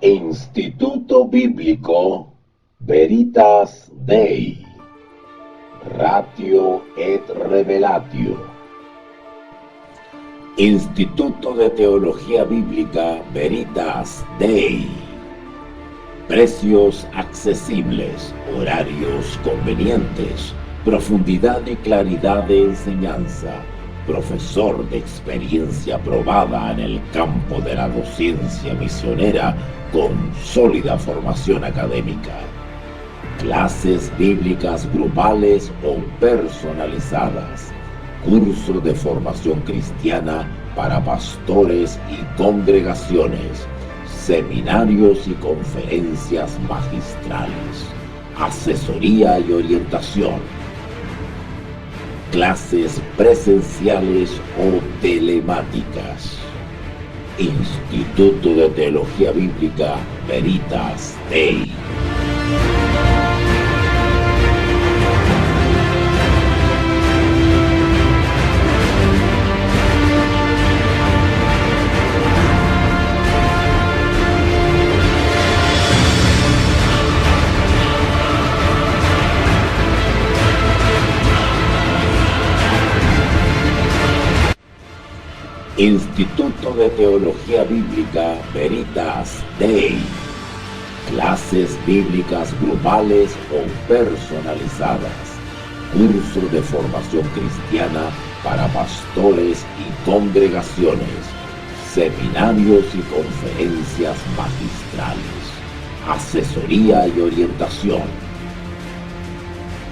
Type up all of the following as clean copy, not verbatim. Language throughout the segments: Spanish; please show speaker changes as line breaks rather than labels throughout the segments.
Instituto Bíblico Veritas Dei, Ratio et Revelatio. Instituto de Teología Bíblica Veritas Dei. Precios accesibles, horarios convenientes, profundidad y claridad de enseñanza, profesor de experiencia probada en el campo de la docencia misionera con sólida formación académica. Clases bíblicas grupales o personalizadas. Curso de formación cristiana para pastores y congregaciones. Seminarios y conferencias magistrales. Asesoría y orientación. Clases presenciales o telemáticas. Instituto de Teología Bíblica Veritas Dei. Instituto de Teología Bíblica Veritas Dei. Clases bíblicas grupales o personalizadas. Curso de formación cristiana para pastores y congregaciones. Seminarios y conferencias magistrales. Asesoría y orientación.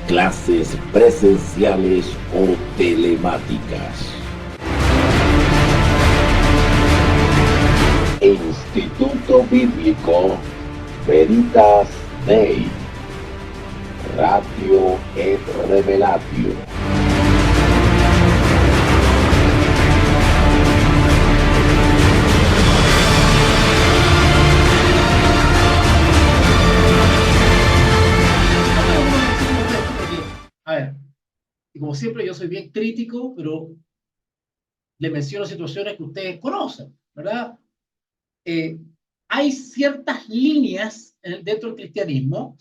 Clases presenciales o telemáticas. Instituto Bíblico Veritas Dei, Ratio et Revelatio.
A ver, y como siempre yo soy bien crítico, pero le menciono situaciones que ustedes conocen, ¿verdad? Hay ciertas líneas dentro del cristianismo,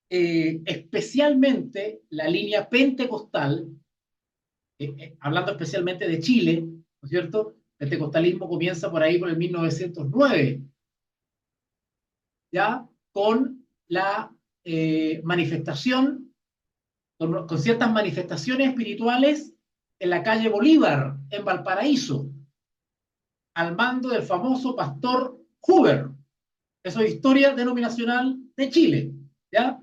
especialmente la línea pentecostal, hablando especialmente de Chile, ¿no es cierto? El pentecostalismo comienza por ahí por el 1909, ya con la manifestación, con ciertas manifestaciones espirituales en la calle Bolívar, en Valparaíso, al mando del famoso pastor Huber. Eso es historia denominacional de Chile, ¿ya?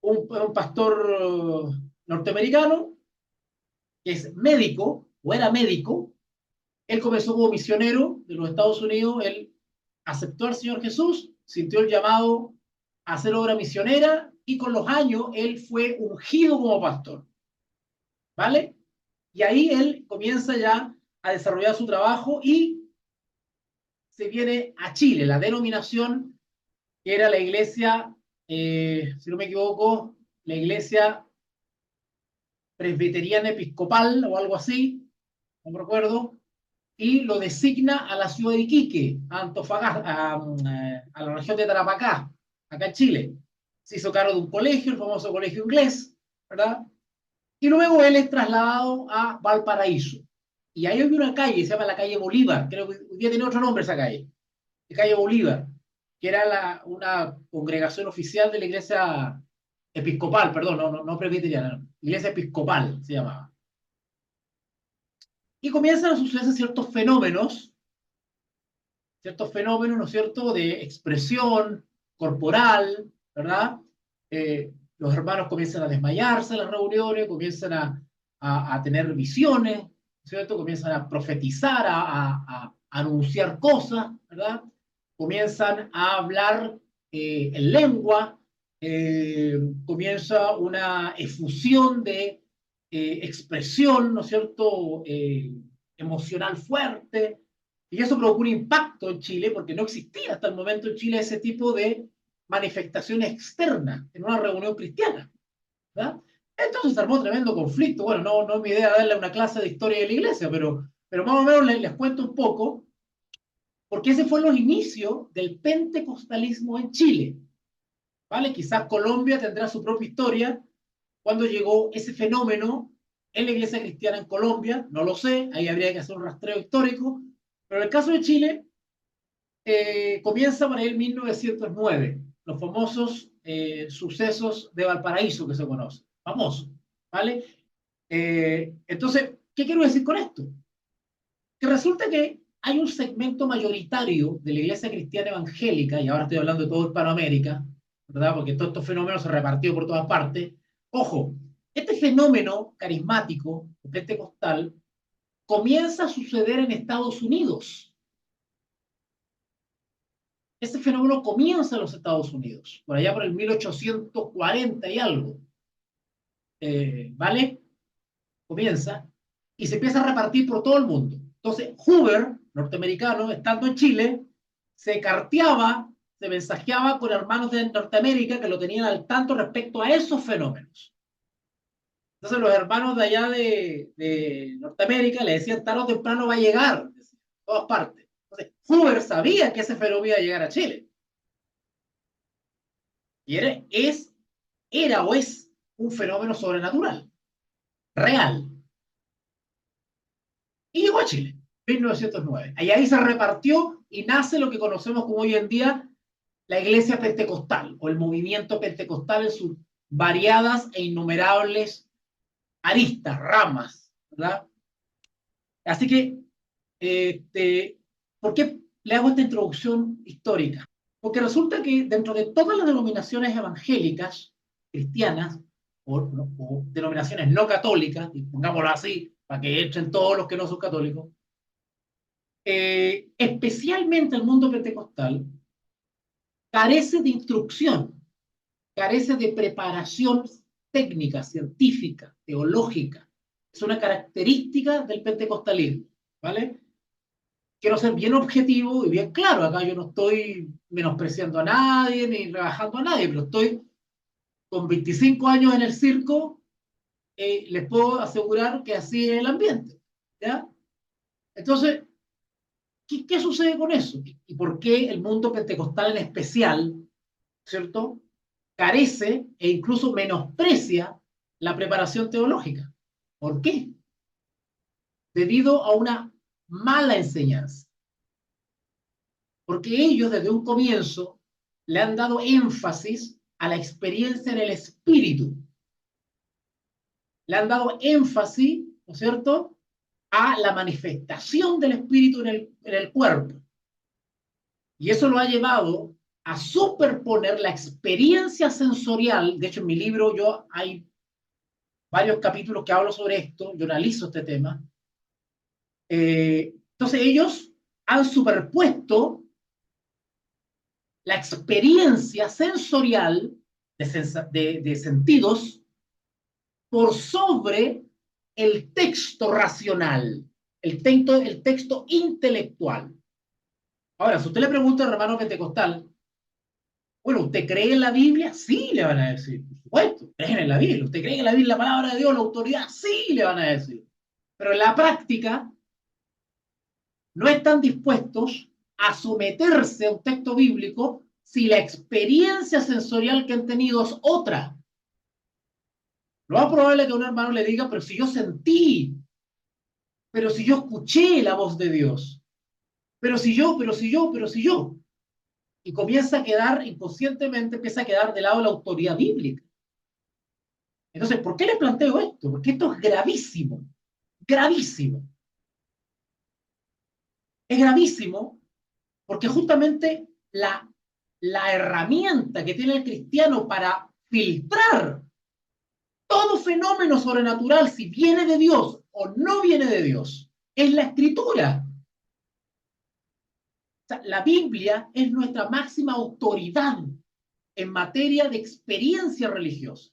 Un pastor norteamericano que es médico, o era médico. Él comenzó como misionero de los Estados Unidos, él aceptó al Señor Jesús, sintió el llamado a hacer obra misionera y con los años él fue ungido como pastor, ¿vale? Y ahí él comienza ya a desarrollar su trabajo y se viene a Chile, la denominación que era la iglesia, si no me equivoco, la iglesia presbiteriana episcopal o algo así, no me recuerdo, y lo designa a la ciudad de Iquique, a Antofagasta, a la región de Tarapacá, acá en Chile. Se hizo cargo de un colegio, el famoso colegio inglés, ¿verdad? Y luego él es trasladado a Valparaíso. Y ahí hay una calle, se llama la calle Bolívar, creo que hoy día tiene otro nombre esa calle, la calle Bolívar, que era una congregación oficial de la iglesia episcopal, perdón, no presbiteriana, iglesia episcopal se llamaba. Y comienzan a suceder ciertos fenómenos, ¿no es cierto?, de expresión corporal, ¿verdad? Los hermanos comienzan a desmayarse en las reuniones, comienzan a tener visiones, ¿cierto? Comienzan a profetizar, a anunciar cosas, ¿verdad? Comienzan a hablar en lengua, comienza una efusión de expresión, ¿no es cierto?, emocional fuerte, y eso provocó un impacto en Chile, porque no existía hasta el momento en Chile ese tipo de manifestaciones externas en una reunión cristiana, ¿verdad? Entonces se armó tremendo conflicto. Bueno, no es mi idea darle una clase de historia de la iglesia, pero más o menos les cuento un poco porque ese fue los inicios del pentecostalismo en Chile, ¿vale? Quizás Colombia tendrá su propia historia cuando llegó ese fenómeno en la iglesia cristiana en Colombia, no lo sé, ahí habría que hacer un rastreo histórico, pero en el caso de Chile, comienza por ahí en 1909, los famosos sucesos de Valparaíso que se conocen, famosos, ¿vale? Entonces, ¿qué quiero decir con esto? Que resulta que hay un segmento mayoritario de la iglesia cristiana evangélica, y ahora estoy hablando de todo Hispanoamérica, ¿verdad? Porque todos estos fenómenos se repartió por todas partes. Ojo, este fenómeno carismático, pentecostal, comienza a suceder en Estados Unidos. Este fenómeno comienza en los Estados Unidos, por allá por el 1840 y algo. ¿Vale? Comienza y se empieza a repartir por todo el mundo. Entonces, Hoover, norteamericano, estando en Chile, se carteaba, se mensajeaba con hermanos de Norteamérica que lo tenían al tanto respecto a esos fenómenos. Entonces, los hermanos de allá de Norteamérica le decían, tarde o temprano va a llegar, de todas partes. Entonces, Hoover sabía que ese fenómeno iba a llegar a Chile. Y era o es un fenómeno sobrenatural, real. Y llegó a Chile, 1909. Y ahí se repartió y nace lo que conocemos como hoy en día la iglesia pentecostal o el movimiento pentecostal en sus variadas e innumerables aristas, ramas, ¿verdad? Así que, ¿por qué le hago esta introducción histórica? Porque resulta que dentro de todas las denominaciones evangélicas, cristianas, o denominaciones no católicas, pongámoslo así, para que entren todos los que no son católicos, especialmente el mundo pentecostal, carece de instrucción, carece de preparación técnica, científica, teológica. Es una característica del pentecostalismo, ¿vale? Quiero ser bien objetivo y bien claro, acá yo no estoy menospreciando a nadie ni rebajando a nadie, pero estoy con 25 años en el circo, les puedo asegurar que así es el ambiente, ¿ya? Entonces, ¿qué sucede con eso? ¿Y por qué el mundo pentecostal en especial, ¿cierto?, carece e incluso menosprecia la preparación teológica? ¿Por qué? Debido a una mala enseñanza. Porque ellos desde un comienzo le han dado énfasis a la experiencia en el espíritu. Le han dado énfasis, ¿no es cierto?, a la manifestación del espíritu en el cuerpo. Y eso lo ha llevado a superponer la experiencia sensorial. De hecho, en mi libro hay varios capítulos que hablo sobre esto, yo analizo este tema. Entonces ellos han superpuesto la experiencia sensorial de sentidos por sobre el texto racional, el texto intelectual. Ahora, si usted le pregunta al hermano pentecostal, bueno, ¿usted cree en la Biblia? Sí, le van a decir. Por supuesto, creen en la Biblia. ¿Usted cree en la Biblia, la palabra de Dios, la autoridad? Sí, le van a decir. Pero en la práctica no están dispuestos a someterse a un texto bíblico si la experiencia sensorial que han tenido es otra. Lo más probable es que un hermano le diga, pero si yo sentí, pero si yo escuché la voz de Dios, pero si yo, pero si yo, pero si yo. Y comienza a quedar, inconscientemente, empieza a quedar de lado la autoridad bíblica. Entonces, ¿por qué les planteo esto? Porque esto es gravísimo, gravísimo. Es gravísimo porque justamente la herramienta que tiene el cristiano para filtrar todo fenómeno sobrenatural, si viene de Dios o no viene de Dios, es la escritura. O sea, la Biblia es nuestra máxima autoridad en materia de experiencia religiosa.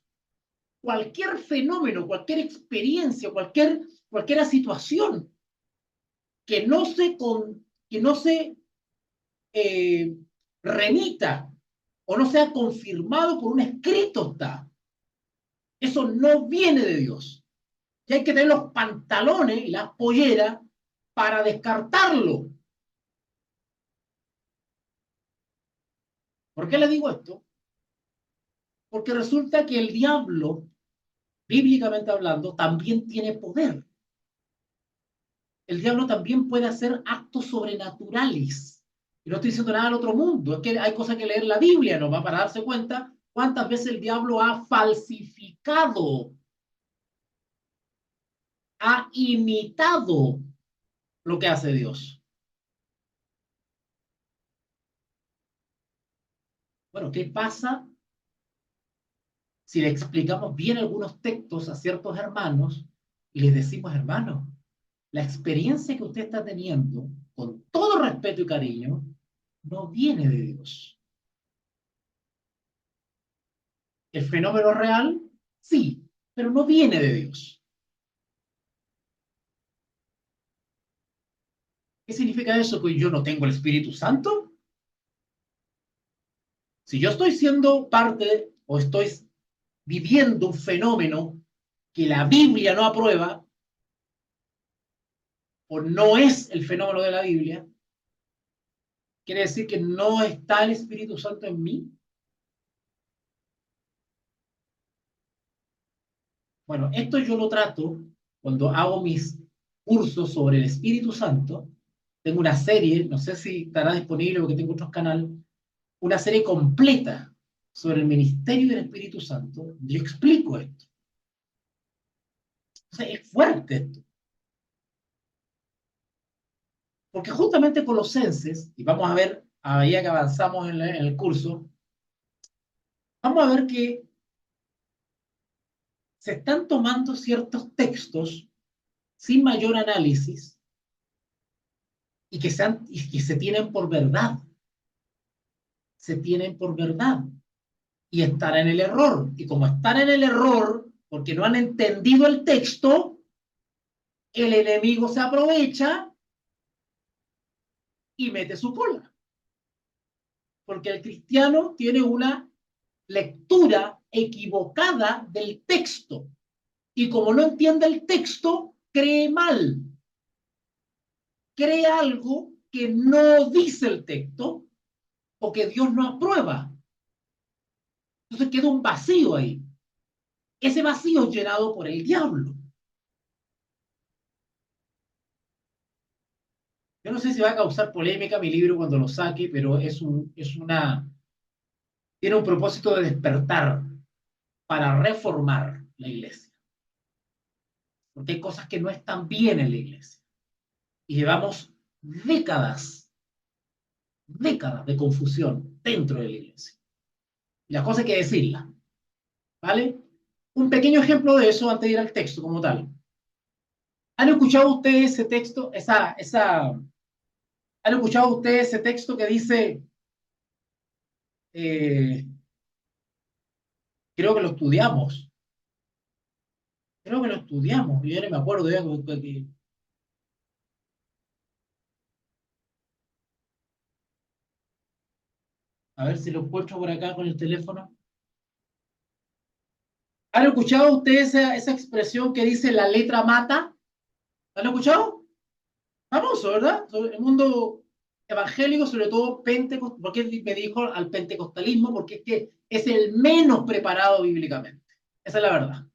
Cualquier fenómeno, cualquier experiencia, cualquier situación que no se remita o no sea confirmado por un escrito está. Eso no viene de Dios. Y hay que tener los pantalones y las polleras para descartarlo. ¿Por qué le digo esto? Porque resulta que el diablo, bíblicamente hablando, también tiene poder. El diablo también puede hacer actos sobrenaturales. Y no estoy diciendo nada del otro mundo, es que hay cosas que leer la Biblia, ¿no? Va para darse cuenta cuántas veces el diablo ha falsificado, ha imitado lo que hace Dios. Bueno, ¿qué pasa si le explicamos bien algunos textos a ciertos hermanos y les decimos, hermanos, la experiencia que usted está teniendo, con todo respeto y cariño, no viene de Dios? El fenómeno real, sí, pero no viene de Dios. ¿Qué significa eso? ¿Que yo no tengo el Espíritu Santo? Si yo estoy siendo parte o estoy viviendo un fenómeno que la Biblia no aprueba, o no es el fenómeno de la Biblia, quiere decir que no está el Espíritu Santo en mí. Bueno, esto yo lo trato cuando hago mis cursos sobre el Espíritu Santo. Tengo una serie, no sé si estará disponible porque tengo otros canales, una serie completa sobre el ministerio del Espíritu Santo. Yo explico esto. O sea, es fuerte esto. Porque justamente Colosenses, y vamos a ver a medida que avanzamos en el curso, vamos a ver que se están tomando ciertos textos sin mayor análisis y que se tienen por verdad. Se tienen por verdad. Y están en el error. Y como están en el error, porque no han entendido el texto, el enemigo se aprovecha y mete su cola. Porque el cristiano tiene una lectura equivocada del texto. Y como no entiende el texto, cree mal. Cree algo que no dice el texto o que Dios no aprueba. Entonces queda un vacío ahí. Ese vacío es llenado por el diablo. Yo no sé si va a causar polémica mi libro cuando lo saque, pero tiene un propósito de despertar para reformar la iglesia. Porque hay cosas que no están bien en la iglesia. Y llevamos décadas de confusión dentro de la iglesia. Y las cosas hay que decirlas, ¿vale? Un pequeño ejemplo de eso antes de ir al texto como tal. ¿Han escuchado ustedes ese texto, han escuchado ustedes ese texto que dice, eh, creo que lo estudiamos, yo ya no me acuerdo ya, a ver si lo encuentro por acá con el teléfono. ¿Han escuchado ustedes esa expresión que dice la letra mata? ¿Han escuchado? Famoso, ¿verdad? Sobre el mundo evangélico, sobre todo pentecostal, porque me dijo al pentecostalismo, porque es que es el menos preparado bíblicamente. Esa es la verdad.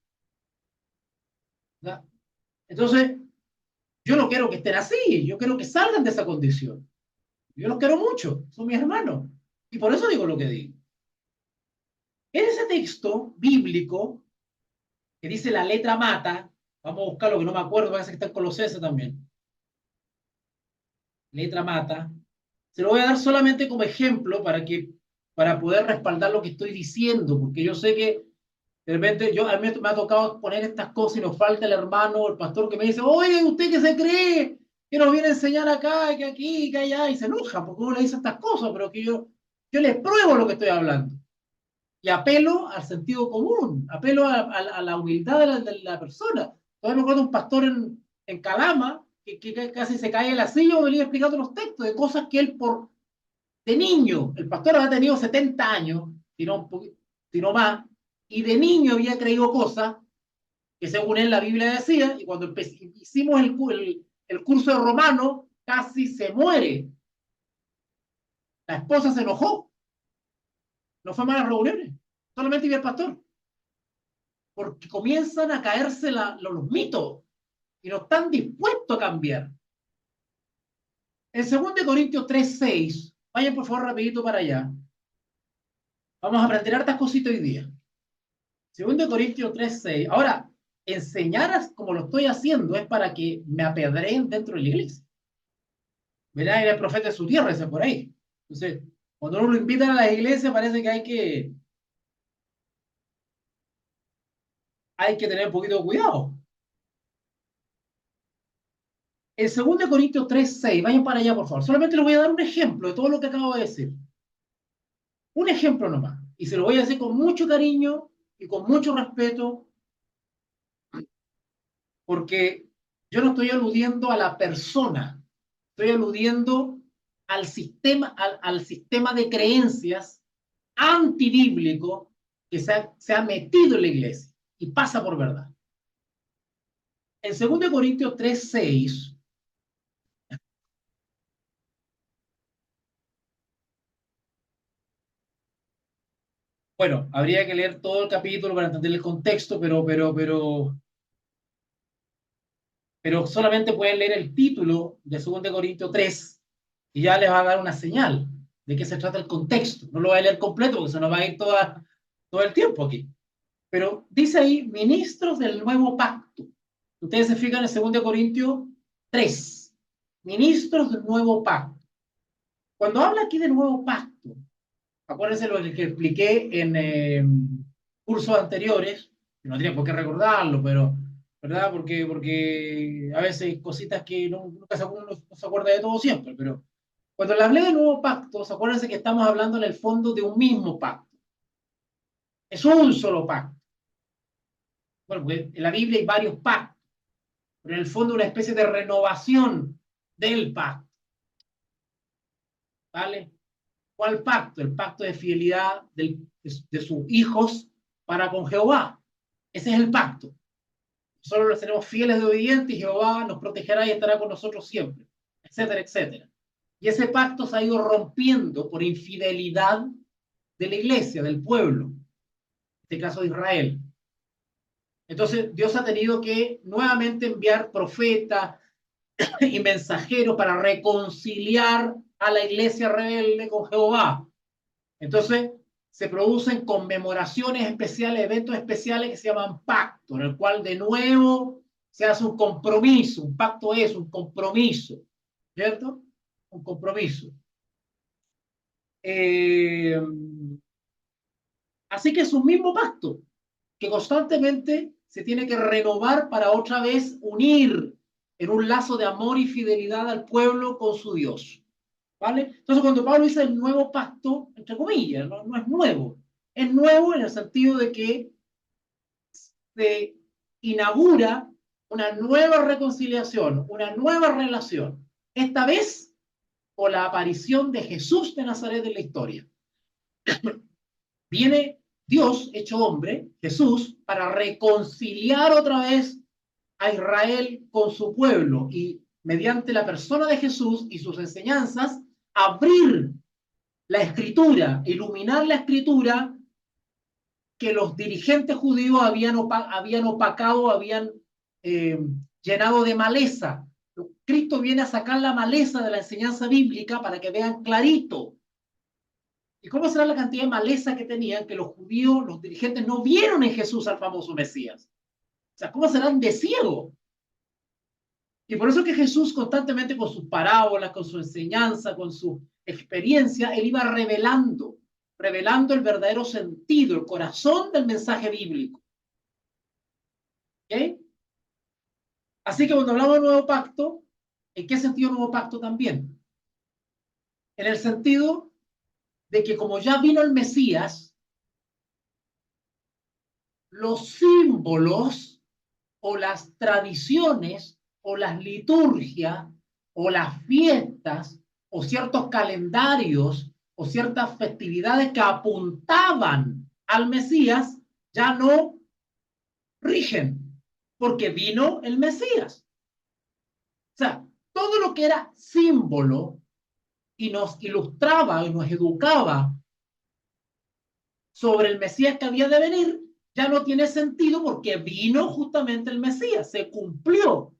¿Verdad? Entonces, yo no quiero que estén así, yo quiero que salgan de esa condición. Yo los quiero mucho, son mis hermanos. Y por eso digo lo que digo. En ese texto bíblico que dice la letra mata, vamos a buscar lo que no me acuerdo, parece que está en Colosenses también. Letra mata. Se lo voy a dar solamente como ejemplo para poder respaldar lo que estoy diciendo, porque yo sé que de repente a mí me ha tocado poner estas cosas y nos falta el hermano o el pastor que me dice, oye, ¿usted qué se cree? Que nos viene a enseñar acá, que aquí, que allá, y se enoja porque uno le dice estas cosas, pero que yo les pruebo lo que estoy hablando. Y apelo al sentido común, apelo a la humildad de la persona. Todavía me acuerdo de un pastor en Calama que casi se cae en la silla o venía explicando los textos de cosas que él de niño, el pastor había tenido 70 años, si no más, y de niño había creído cosas que según él la Biblia decía, y cuando hicimos el curso de Romano, casi se muere. La esposa se enojó No fue malas reuniones, solamente iba el pastor. Porque comienzan a caerse los mitos y no están dispuestos a cambiar. En 2 Corintios 3:6, vayan por favor rapidito para allá. Vamos a aprender hartas cositas hoy día. 2 Corintios 3:6. Ahora, enseñar como lo estoy haciendo es para que me apedreen dentro de la iglesia. Verá, era el profeta de su tierra, ese por ahí. Entonces, cuando uno lo invitan a la iglesia, parece que hay que tener un poquito de cuidado. En 2 Corintios 3:6, vayan para allá, por favor. Solamente les voy a dar un ejemplo de todo lo que acabo de decir. Un ejemplo nomás. Y se lo voy a decir con mucho cariño y con mucho respeto, porque yo no estoy aludiendo a la persona, estoy aludiendo al sistema de creencias antibíblico que se ha metido en la iglesia y pasa por verdad. En 2 Corintios 3:6, bueno, habría que leer todo el capítulo para entender el contexto, pero solamente pueden leer el título de 2 Corintios 3 y ya les va a dar una señal de qué se trata el contexto. No lo voy a leer completo porque se nos va a ir todo el tiempo aquí. Pero dice ahí, ministros del nuevo pacto. Ustedes se fijan en 2 Corintios 3, ministros del nuevo pacto. Cuando habla aquí de nuevo pacto, acuérdense lo que expliqué en cursos anteriores, que no tiene por qué recordarlo, pero, ¿verdad? Porque a veces hay cositas que uno no se acuerda de todo siempre, pero cuando le hablé de nuevo pacto, acuérdense que estamos hablando en el fondo de un mismo pacto. Es un solo pacto. Bueno, pues en la Biblia hay varios pactos, pero en el fondo una especie de renovación del pacto. ¿Vale? ¿Cuál pacto? El pacto de fidelidad de sus hijos para con Jehová. Ese es el pacto. Nosotros los seremos fieles de obedientes y Jehová nos protegerá y estará con nosotros siempre, etcétera, etcétera. Y ese pacto se ha ido rompiendo por infidelidad de la iglesia, del pueblo, en este caso de Israel. Entonces Dios ha tenido que nuevamente enviar profetas y mensajeros para reconciliar a la iglesia rebelde con Jehová. Entonces se producen conmemoraciones especiales, eventos especiales que se llaman pacto, en el cual de nuevo se hace un compromiso. Un pacto es un compromiso, ¿cierto? Un compromiso. Eh, Así que es un mismo pacto que constantemente se tiene que renovar para otra vez unir en un lazo de amor y fidelidad al pueblo con su Dios. ¿Vale? Entonces, cuando Pablo dice el nuevo pacto, entre comillas, no es nuevo. Es nuevo en el sentido de que se inaugura una nueva reconciliación, una nueva relación. Esta vez con la aparición de Jesús de Nazaret en la historia. Viene Dios hecho hombre, Jesús, para reconciliar otra vez a Israel con su pueblo y mediante la persona de Jesús y sus enseñanzas, abrir la escritura, iluminar la escritura que los dirigentes judíos habían opacado, habían eh, llenado de maleza. Cristo viene a sacar la maleza de la enseñanza bíblica para que vean clarito. ¿Y cómo será la cantidad de maleza que tenían que los judíos, los dirigentes, no vieron en Jesús al famoso Mesías? O sea, ¿cómo serán de ciego? Y por eso que Jesús constantemente con sus parábolas, con su enseñanza, con su experiencia, él iba revelando el verdadero sentido, el corazón del mensaje bíblico. ¿Okay? Así que cuando hablamos de nuevo pacto, ¿en qué sentido nuevo pacto también? En el sentido de que como ya vino el Mesías, los símbolos o las tradiciones o las liturgias o las fiestas o ciertos calendarios o ciertas festividades que apuntaban al Mesías ya no rigen, porque vino el Mesías. O sea, todo lo que era símbolo y nos ilustraba y nos educaba sobre el Mesías que había de venir, ya no tiene sentido porque vino justamente el Mesías, se cumplió. O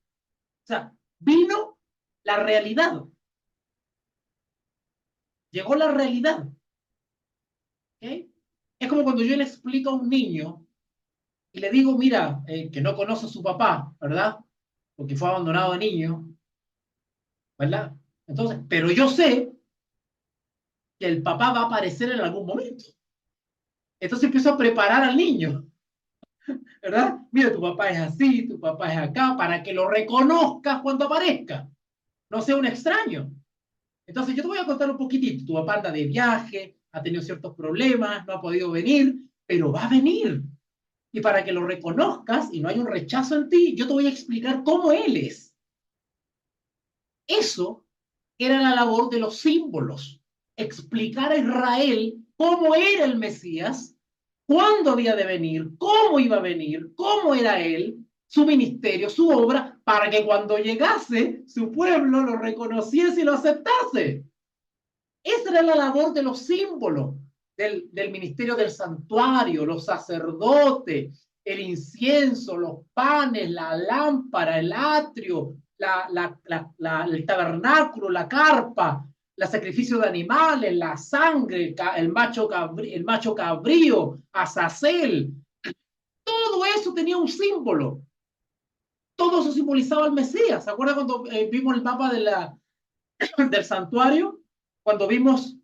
sea, vino la realidad. Llegó la realidad. ¿Okay? Es como cuando yo le explico a un niño y le digo, mira, que no conoce a su papá, ¿verdad? Porque fue abandonado de niño, ¿verdad? Entonces, pero yo sé que el papá va a aparecer en algún momento. Entonces empiezo a preparar al niño, ¿verdad? Mira, tu papá es así, tu papá es acá, para que lo reconozcas cuando aparezca, no sea un extraño. Entonces yo te voy a contar un poquitito. Tu papá anda de viaje, ha tenido ciertos problemas, no ha podido venir, pero va a venir. Y para que lo reconozcas y no haya un rechazo en ti, yo te voy a explicar cómo él es. Eso era la labor de los símbolos. Explicar a Israel cómo era el Mesías, cuándo había de venir, cómo iba a venir, cómo era él, su ministerio, su obra, para que cuando llegase su pueblo lo reconociese y lo aceptase. Esa era la labor de los símbolos del ministerio del santuario, los sacerdotes, el incienso, los panes, la lámpara, el atrio, el tabernáculo, la carpa, el sacrificio de animales, la sangre, el macho cabrío, Azazel. Todo eso tenía un símbolo. Todo eso simbolizaba al Mesías. ¿Se acuerdan cuando vimos el mapa del santuario? Cuando vimos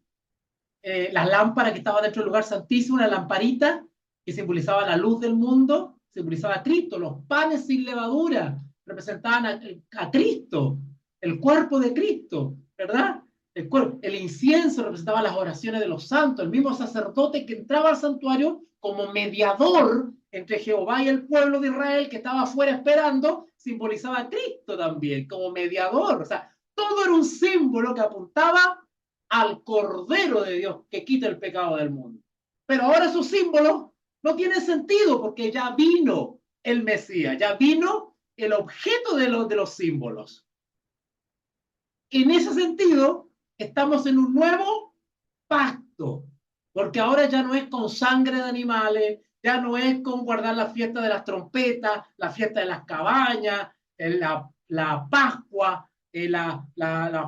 las lámparas que estaban dentro del lugar santísimo, una lamparita que simbolizaba la luz del mundo, simbolizaba a Cristo, los panes sin levadura representaban a Cristo, el cuerpo de Cristo, ¿verdad? El incienso representaba las oraciones de los santos, el mismo sacerdote que entraba al santuario como mediador entre Jehová y el pueblo de Israel que estaba afuera esperando, simbolizaba a Cristo también como mediador. O sea, todo era un símbolo que apuntaba al Cordero de Dios que quita el pecado del mundo. Pero ahora esos símbolos no tienen sentido porque ya vino el Mesías, ya vino el objeto de los símbolos. En ese sentido, estamos en un nuevo pacto, porque ahora ya no es con sangre de animales, ya no es con guardar la fiesta de las trompetas, la fiesta de las cabañas, la Pascua, la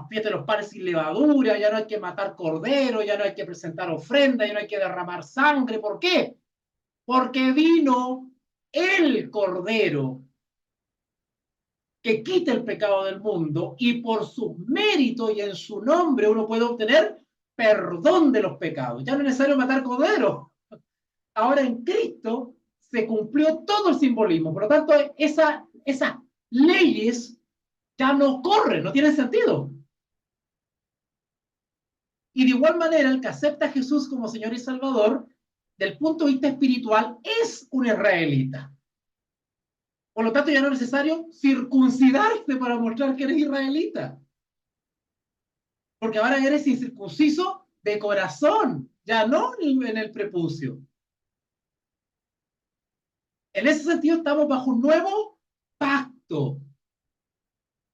fiesta de los panes sin levadura, ya no hay que matar cordero, ya no hay que presentar ofrenda, ya no hay que derramar sangre. ¿Por qué? Porque vino el Cordero que quita el pecado del mundo y por sus méritos y en su nombre uno puede obtener perdón de los pecados. Ya no es necesario matar cordero. Ahora en Cristo se cumplió todo el simbolismo. Por lo tanto, esas leyes ya no corren, no tienen sentido. Y de igual manera, el que acepta a Jesús como Señor y Salvador, del punto de vista espiritual, es un israelita. Por lo tanto, ya no es necesario circuncidarse para mostrar que eres israelita. Porque ahora eres incircunciso de corazón, ya no en el prepucio. En ese sentido, estamos bajo un nuevo pacto.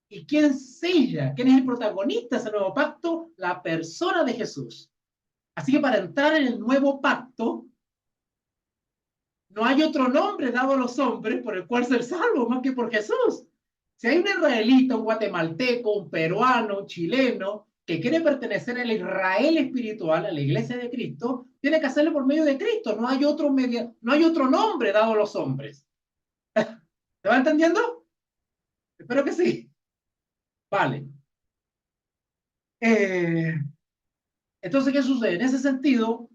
¿Y quién sella? ¿Quién es el protagonista de ese nuevo pacto? La persona de Jesús. Así que para entrar en el nuevo pacto, no hay otro nombre dado a los hombres por el cual ser salvo más que por Jesús. Si hay un israelita, un guatemalteco, un peruano, un chileno, que quiere pertenecer al Israel espiritual, a la iglesia de Cristo, tiene que hacerlo por medio de Cristo. No hay otro nombre dado a los hombres. ¿Se va entendiendo? Espero que sí. Vale. Eh, entonces, ¿qué sucede? En ese sentido,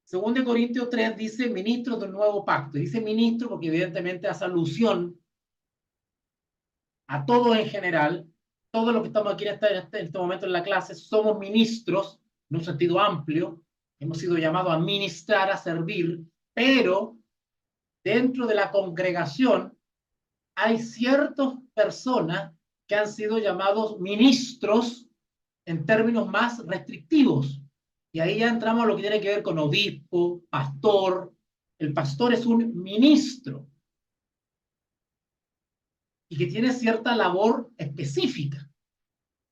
2 Corintios 3 dice ministros del nuevo pacto. Dice ministro porque evidentemente hace alusión a todos en general. Todos los que estamos aquí en este momento en la clase somos ministros, en un sentido amplio. Hemos sido llamados a ministrar, a servir, pero dentro de la congregación hay ciertas personas que han sido llamados ministros en términos más restrictivos. Y ahí ya entramos a lo que tiene que ver con obispo, pastor. El pastor es un ministro y que tiene cierta labor específica,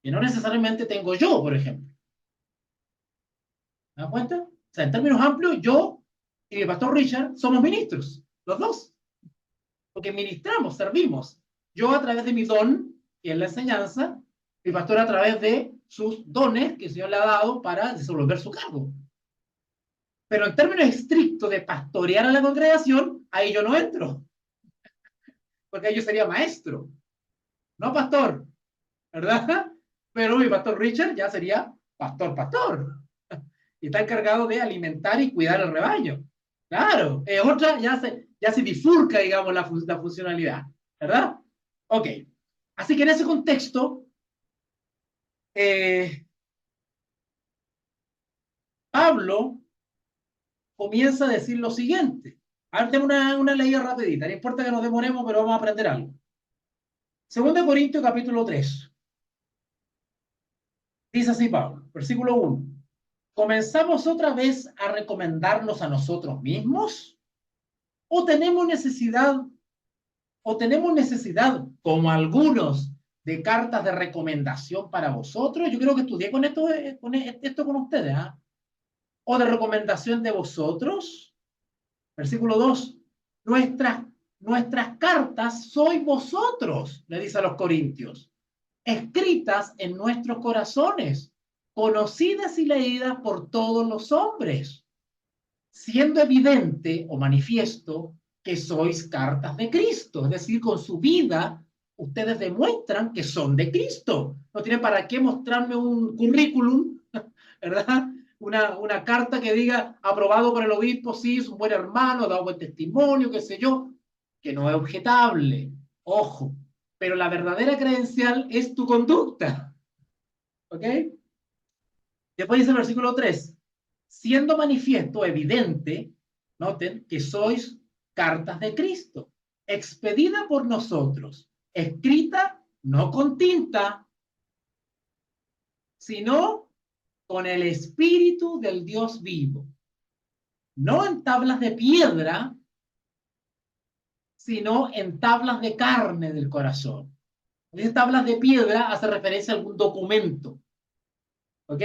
que no necesariamente tengo yo, por ejemplo. ¿Me das cuenta? O sea, en términos amplios, yo y mi pastor Richard somos ministros, los dos, porque ministramos, servimos. Yo a través de mi don, que es la enseñanza, mi pastor a través de sus dones que el Señor le ha dado para desenvolver su cargo. Pero en términos estrictos de pastorear a la congregación, ahí yo no entro, porque ahí yo sería maestro, no pastor, ¿verdad? Pero mi pastor Richard ya sería pastor, y está encargado de alimentar y cuidar el rebaño. Claro, es otra, ya se bifurca, digamos, la funcionalidad, ¿verdad? Ok, así que en ese contexto, Pablo comienza a decir lo siguiente. Ahora tengo una leída rapidita, no importa que nos demoremos, pero vamos a aprender algo. 2 Corintios capítulo 3. Dice así Pablo, versículo 1. ¿Comenzamos otra vez a recomendarnos a nosotros mismos? ¿O tenemos necesidad, como algunos, de cartas de recomendación para vosotros? Yo creo que estudié con esto con ustedes, ¿ah? ¿O de recomendación de vosotros? Versículo 2. Nuestras cartas sois vosotros, le dice a los corintios, escritas en nuestros corazones, conocidas y leídas por todos los hombres, siendo evidente o manifiesto que sois cartas de Cristo. Es decir, con su vida ustedes demuestran que son de Cristo. No tienen para qué mostrarme un currículum, ¿verdad? Una carta que diga aprobado por el obispo, sí, es un buen hermano, dado buen testimonio, qué sé yo, que no es objetable. Ojo, pero la verdadera credencial es tu conducta. ¿Ok? Después dice el versículo 3, siendo manifiesto, evidente, noten, que sois cartas de Cristo, expedida por nosotros, escrita no con tinta, sino con el Espíritu del Dios vivo, no en tablas de piedra, sino en tablas de carne del corazón. Dice tablas de piedra, hace referencia a algún documento. ¿Ok?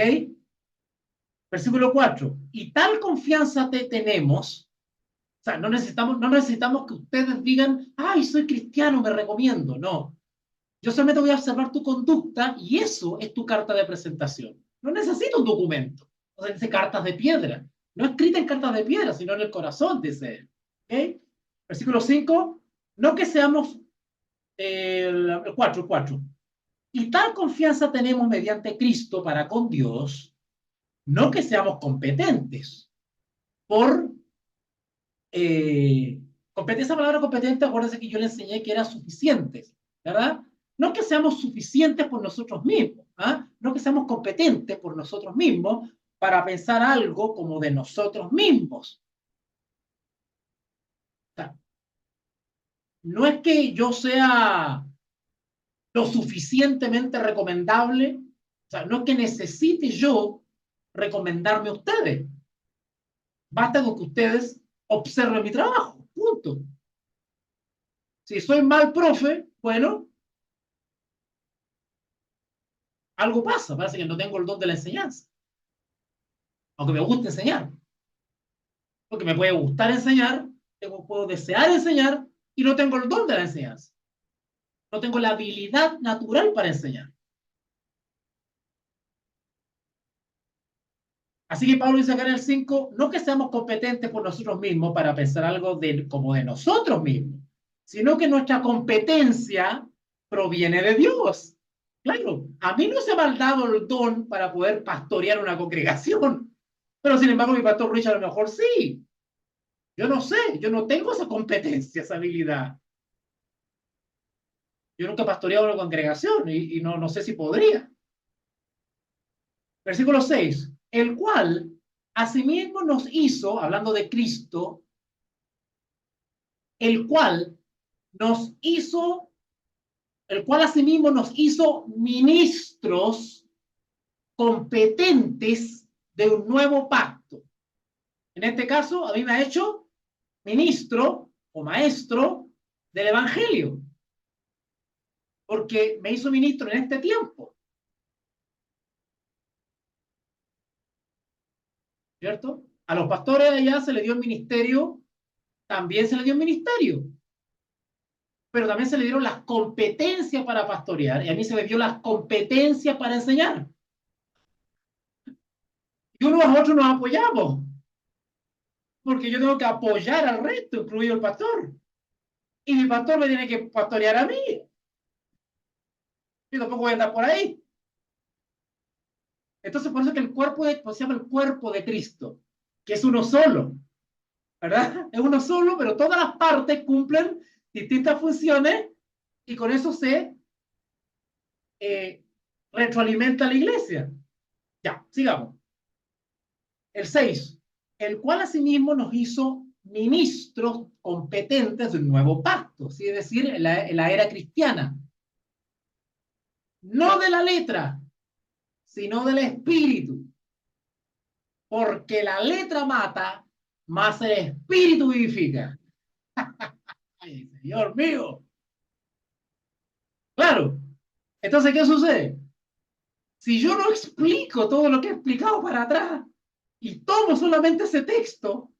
Versículo 4. Y tal confianza tenemos, o sea, no necesitamos que ustedes digan, ay, soy cristiano, me recomiendo. No. Yo solamente voy a observar tu conducta y eso es tu carta de presentación. No necesito un documento. O sea, dice cartas de piedra. No escrita en cartas de piedra, sino en el corazón, dice él. ¿Okay? Versículo 5. No que seamos, el 4. Y tal confianza tenemos mediante Cristo para con Dios, no que seamos competentes por esa palabra competente, acuérdense que yo le enseñé que era suficientes, ¿verdad? No que seamos suficientes por nosotros mismos, ¿ah? No que seamos competentes por nosotros mismos para pensar algo como de nosotros mismos. O sea, no es que yo sea lo suficientemente recomendable, o sea, no es que necesite yo recomendarme a ustedes. Basta con que ustedes observen mi trabajo, punto. Si soy mal profe, bueno, algo pasa, parece que no tengo el don de la enseñanza, aunque me guste enseñar, porque me puede gustar enseñar, puedo desear enseñar y no tengo el don de la enseñanza, no tengo la habilidad natural para enseñar. Así que Pablo dice acá en el 5, no que seamos competentes por nosotros mismos para pensar algo como de nosotros mismos, sino que nuestra competencia proviene de Dios. Claro, a mí no se me ha dado el don para poder pastorear una congregación, pero sin embargo mi pastor Richard a lo mejor sí. Yo no sé, yo no tengo esa competencia, esa habilidad. Yo nunca he pastoreado una congregación y no sé si podría. Versículo 6, el cual asimismo nos hizo, hablando de Cristo, el cual asimismo nos hizo ministros competentes de un nuevo pacto. En este caso, a mí me ha hecho ministro o maestro del Evangelio, porque me hizo ministro en este tiempo, ¿cierto? A los pastores de allá se les dio el ministerio, también se les dio el ministerio, pero también se le dieron las competencias para pastorear, y a mí se me dio las competencias para enseñar. Y unos a otros nos apoyamos, porque yo tengo que apoyar al resto, incluido el pastor. Y mi pastor me tiene que pastorear a mí. Yo tampoco voy a andar por ahí. Entonces, por eso que el cuerpo pues, se llama el cuerpo de Cristo, que es uno solo, ¿verdad? Es uno solo, pero todas las partes cumplen distintas funciones y con eso se retroalimenta la iglesia. Ya, sigamos. El 6, el cual asimismo nos hizo ministros competentes del nuevo pacto, ¿sí? Es decir, en la era cristiana. No de la letra, sino del espíritu. Porque la letra mata, más el espíritu vivifica. Ay, Señor mío. Claro. Entonces, ¿qué sucede? Si yo no explico todo lo que he explicado para atrás y tomo solamente ese texto,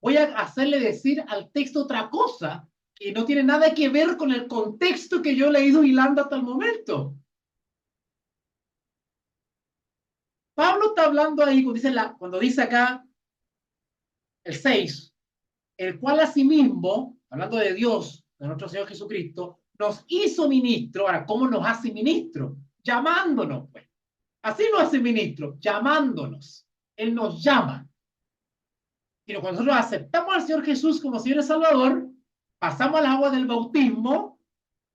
voy a hacerle decir al texto otra cosa que no tiene nada que ver con el contexto que yo he leído hilando hasta el momento. Pablo está hablando ahí, cuando dice acá el 6, el cual asimismo, hablando de Dios, de nuestro Señor Jesucristo, nos hizo ministro. Ahora, ¿cómo nos hace ministro? Llamándonos, pues. Así nos hace ministro, llamándonos. Él nos llama. Y cuando nosotros aceptamos al Señor Jesús como Señor y Salvador, pasamos al agua del bautismo,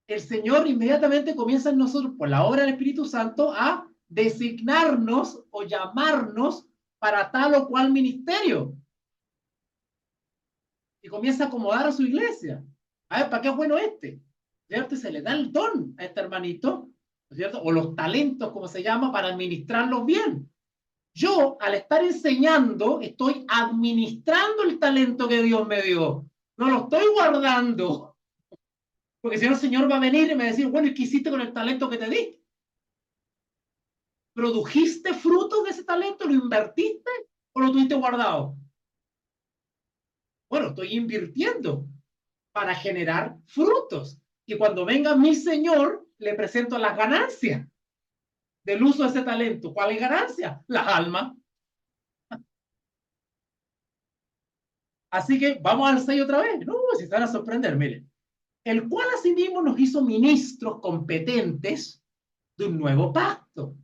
el Señor inmediatamente comienza en nosotros, por la obra del Espíritu Santo, a designarnos o llamarnos para tal o cual ministerio. Y comienza a acomodar a su iglesia. A ver, ¿para qué es bueno este? ¿Cierto? Y se le da el don a este hermanito, ¿cierto? O los talentos, como se llama, para administrarlos bien. Yo, al estar enseñando, estoy administrando el talento que Dios me dio. No lo estoy guardando. Porque si no, el Señor va a venir y me va a decir, bueno, ¿y qué hiciste con el talento que te di? ¿Produjiste frutos de ese talento? ¿Lo invertiste o lo tuviste guardado? Bueno, estoy invirtiendo para generar frutos. Y cuando venga mi Señor, le presento las ganancias del uso de ese talento. ¿Cuál es ganancia? Las almas. Así que vamos al 6 otra vez. No, si se van a sorprender, miren. El cual asimismo nos hizo ministros competentes de un nuevo pacto.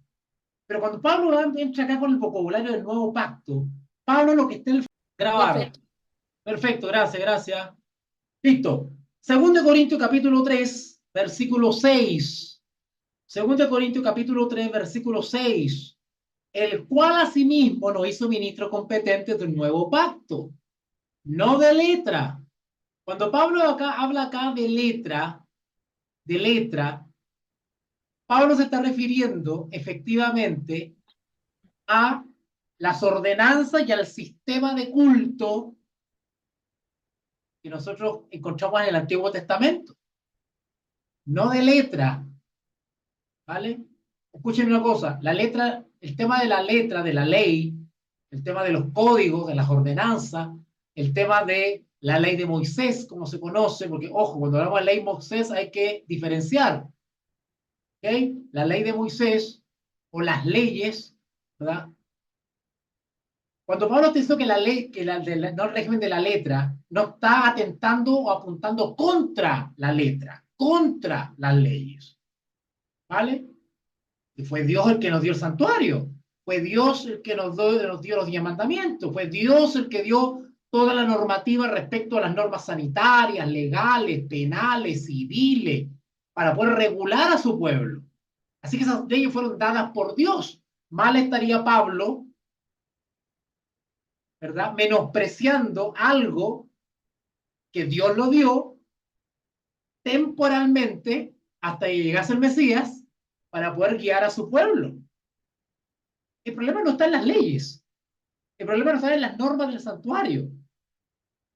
Pero cuando Pablo entra acá con el vocabulario del nuevo pacto, Pablo lo que está en el grabado. Perfecto, gracias, gracias. Listo. 2 Corintios capítulo 3, versículo 6. 2 Corintios capítulo 3, versículo 6. El cual asimismo nos hizo ministros competentes del nuevo pacto. No de letra. Cuando Pablo habla acá de letra, Pablo se está refiriendo efectivamente a las ordenanzas y al sistema de culto que nosotros encontramos en el Antiguo Testamento. No de letra, ¿vale? Escuchen una cosa, la letra, el tema de la letra, de la ley, el tema de los códigos, de las ordenanzas, el tema de la ley de Moisés, como se conoce, porque, ojo, cuando hablamos de ley de Moisés hay que diferenciar, ¿ok? La ley de Moisés o las leyes, ¿verdad? Cuando Pablo te dice que la ley, no el régimen de la letra, no está atentando o apuntando contra la letra, contra las leyes, ¿vale? Y fue Dios el que nos dio el santuario, fue Dios el que nos dio los 10 mandamientos, fue Dios el que dio toda la normativa respecto a las normas sanitarias, legales, penales, civiles, para poder regular a su pueblo. Así que esas leyes fueron dadas por Dios. Mal estaría Pablo, ¿verdad? Menospreciando algo que Dios lo dio temporalmente hasta que llegase el Mesías para poder guiar a su pueblo. El problema no está en las leyes, el problema no está en las normas del santuario,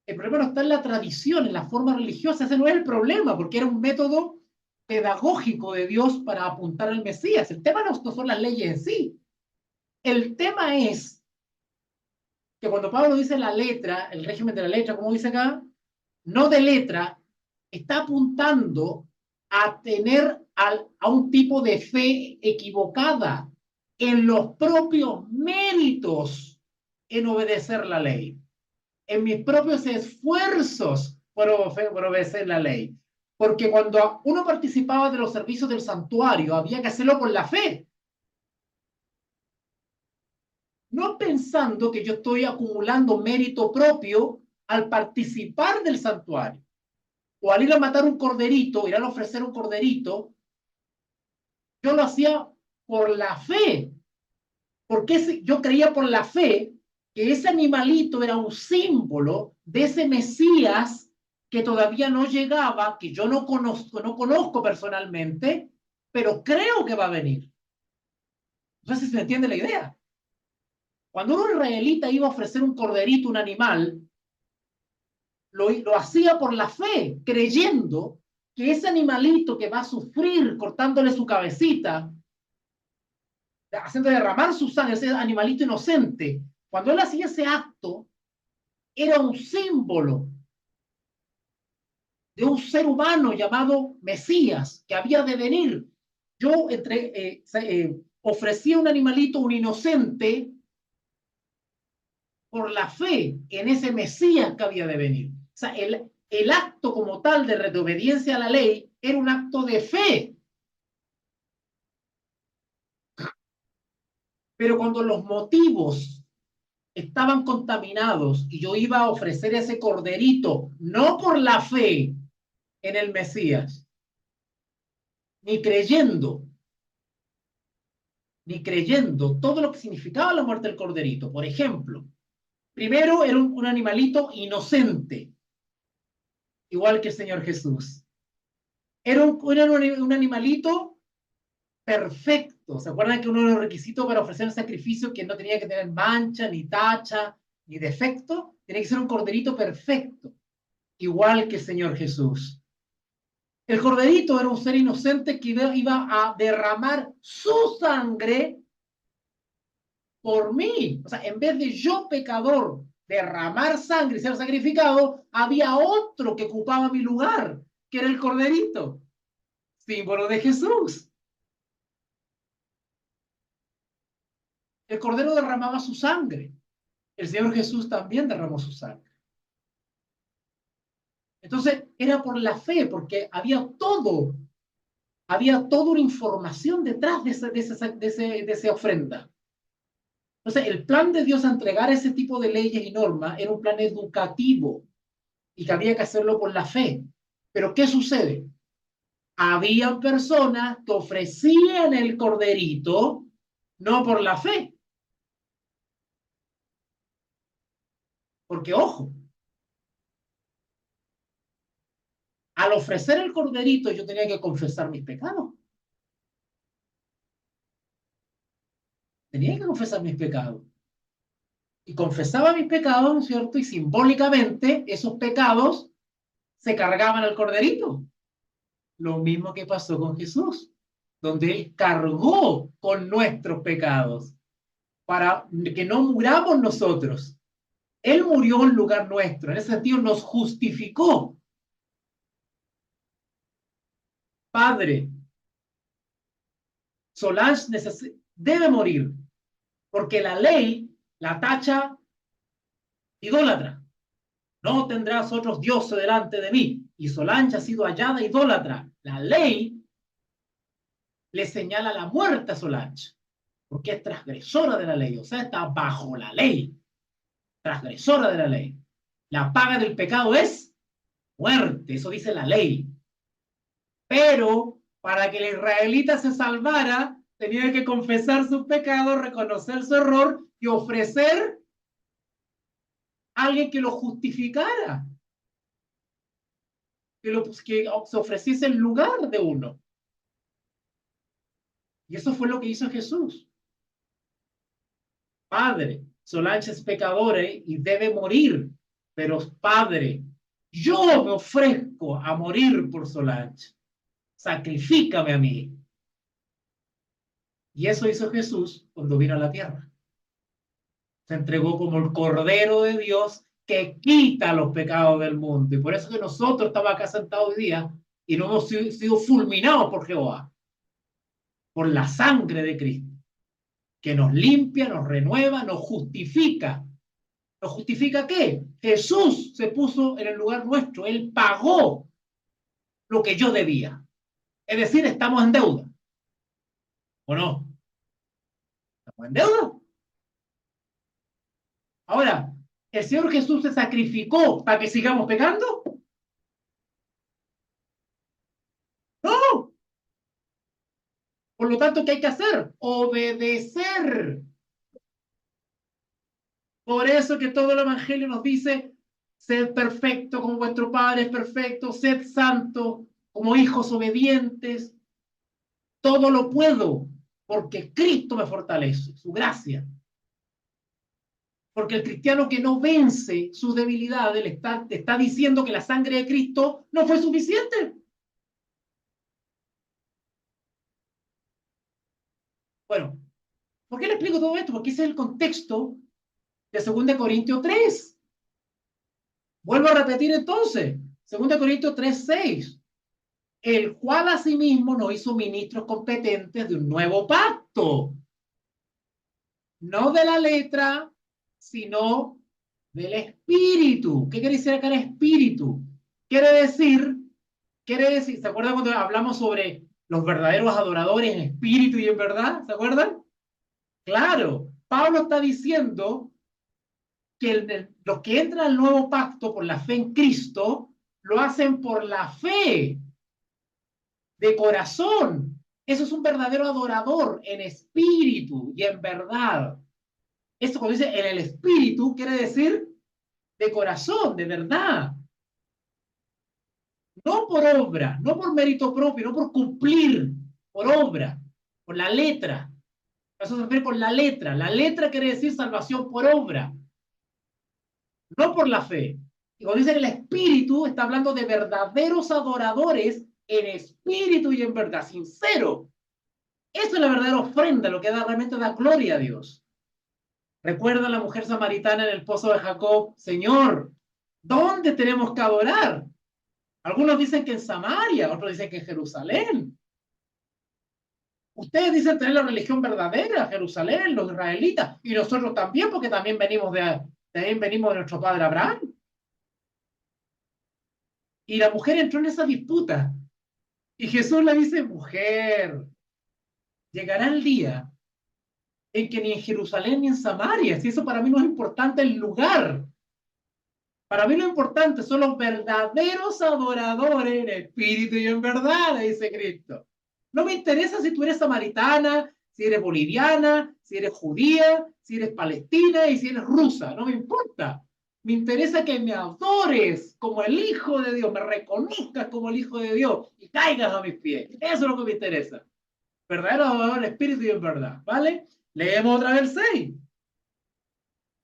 el problema no está en la tradición, en la forma religiosa. Ese no es el problema, porque era un método pedagógico de Dios para apuntar al Mesías. El tema no son las leyes en sí. El tema es que cuando Pablo dice la letra, el régimen de la letra, como dice acá, no de letra, está apuntando a tener a un tipo de fe equivocada en los propios méritos en obedecer la ley, en mis propios esfuerzos por obedecer la ley. Porque cuando uno participaba de los servicios del santuario, había que hacerlo con la fe. No pensando que yo estoy acumulando mérito propio al participar del santuario. O al ir a matar un corderito, ir a ofrecer un corderito, yo lo hacía por la fe. Porque yo creía por la fe que ese animalito era un símbolo de ese Mesías que todavía no llegaba, que yo no conozco personalmente, pero creo que va a venir. No sé si se me entiende la idea. Cuando un israelita iba a ofrecer un corderito, un animal, lo hacía por la fe, creyendo que ese animalito que va a sufrir cortándole su cabecita, haciendo derramar su sangre, ese animalito inocente, cuando él hacía ese acto, era un símbolo de un ser humano llamado Mesías, que había de venir. Yo ofrecía un animalito, un inocente, por la fe en ese Mesías que había de venir. O sea, el acto como tal de obediencia a la ley era un acto de fe. Pero cuando los motivos estaban contaminados y yo iba a ofrecer ese corderito, no por la fe en el Mesías, ni creyendo, todo lo que significaba la muerte del corderito. Por ejemplo, primero era un animalito inocente, igual que el Señor Jesús. Era un animalito perfecto. ¿Se acuerdan que uno de los requisitos para ofrecer el sacrificio que no tenía que tener mancha, ni tacha, ni defecto? Tenía que ser un corderito perfecto, igual que el Señor Jesús. El corderito era un ser inocente que iba a derramar su sangre por mí. O sea, en vez de yo, pecador, derramar sangre y ser sacrificado, había otro que ocupaba mi lugar, que era el corderito, símbolo de Jesús. El cordero derramaba su sangre. El Señor Jesús también derramó su sangre. Entonces, era por la fe, porque había toda una información detrás de esa ofrenda. Entonces, el plan de Dios a entregar ese tipo de leyes y normas era un plan educativo y que había que hacerlo por la fe. Pero, ¿qué sucede? Había personas que ofrecían el corderito no por la fe. Porque, ojo, al ofrecer el corderito yo tenía que confesar mis pecados. Tenía que confesar mis pecados. Y confesaba mis pecados, ¿no es cierto? Y simbólicamente esos pecados se cargaban al corderito. Lo mismo que pasó con Jesús, donde Él cargó con nuestros pecados para que no muramos nosotros. Él murió en lugar nuestro. En ese sentido nos justificó. Padre, Solange debe morir porque la ley la tacha idólatra. No tendrás otros dioses delante de mí. Y Solange ha sido hallada idólatra. La ley le señala la muerte a Solange, porque es transgresora de la ley, o sea, está bajo la ley, transgresora de la ley. La paga del pecado es muerte, eso dice la ley. Pero para que el israelita se salvara, tenía que confesar sus pecados, reconocer su error y ofrecer a alguien que lo justificara, que se ofreciese en lugar de uno. Y eso fue lo que hizo Jesús. Padre, Solange es pecadora y debe morir, pero Padre, yo me ofrezco a morir por Solange. Sacrifícame a mí. Y eso hizo Jesús cuando vino a la tierra. Se entregó como el Cordero de Dios que quita los pecados del mundo. Y por eso que nosotros estamos acá sentados hoy día y no hemos sido fulminados por Jehová, por la sangre de Cristo, que nos limpia, nos renueva, nos justifica. ¿Nos justifica qué? Jesús se puso en el lugar nuestro. Él pagó lo que yo debía. Es decir, estamos en deuda. ¿O no? ¿Estamos en deuda? Ahora, ¿el Señor Jesús se sacrificó para que sigamos pecando? No. Por lo tanto, ¿qué hay que hacer? Obedecer. Por eso que todo el Evangelio nos dice, sed perfecto como vuestro Padre es perfecto, sed santo como hijos obedientes. Todo lo puedo porque Cristo me fortalece, su gracia. Porque el cristiano que no vence sus debilidades le está diciendo que la sangre de Cristo no fue suficiente. Bueno, ¿por qué le explico todo esto? Porque ese es el contexto de 2 Corintios 3. Vuelvo a repetir entonces, 2 Corintios 3:6, el cual asimismo nos hizo ministros competentes de un nuevo pacto, no de la letra, sino del espíritu. ¿Qué quiere decir acá el espíritu? Quiere decir, ¿se acuerdan cuando hablamos sobre los verdaderos adoradores en espíritu y en verdad? ¿Se acuerdan? Claro, Pablo está diciendo que los que entran al nuevo pacto por la fe en Cristo, lo hacen por la fe, de corazón. Eso es un verdadero adorador en espíritu y en verdad. Esto cuando dice en el espíritu, quiere decir de corazón, de verdad. No por obra, no por mérito propio, no por cumplir, por obra, por la letra. Eso se refiere con la letra. La letra quiere decir salvación por obra, no por la fe. Y cuando dice el espíritu, está hablando de verdaderos adoradores en espíritu y en verdad, sincero. Eso es la verdadera ofrenda, lo que realmente da gloria a Dios. Recuerda a la mujer samaritana en el pozo de Jacob, Señor, ¿dónde tenemos que adorar? Algunos dicen que en Samaria, otros dicen que en Jerusalén. Ustedes dicen tener la religión verdadera, Jerusalén, los israelitas, y nosotros también, porque también venimos de nuestro padre Abraham. Y la mujer entró en esa disputa. Y Jesús le dice, mujer, llegará el día en que ni en Jerusalén ni en Samaria, si eso para mí no es importante el lugar. Para mí lo importante son los verdaderos adoradores en espíritu y en verdad, dice Cristo. No me interesa si tú eres samaritana, si eres boliviana, si eres judía, si eres palestina y si eres rusa. No me importa. Me interesa que me adores como el Hijo de Dios, me reconozcas como el Hijo de Dios y caigas a mis pies. Eso es lo que me interesa. Verdadero adorador en espíritu y en verdad. ¿Vale? Leemos otra vez el 6.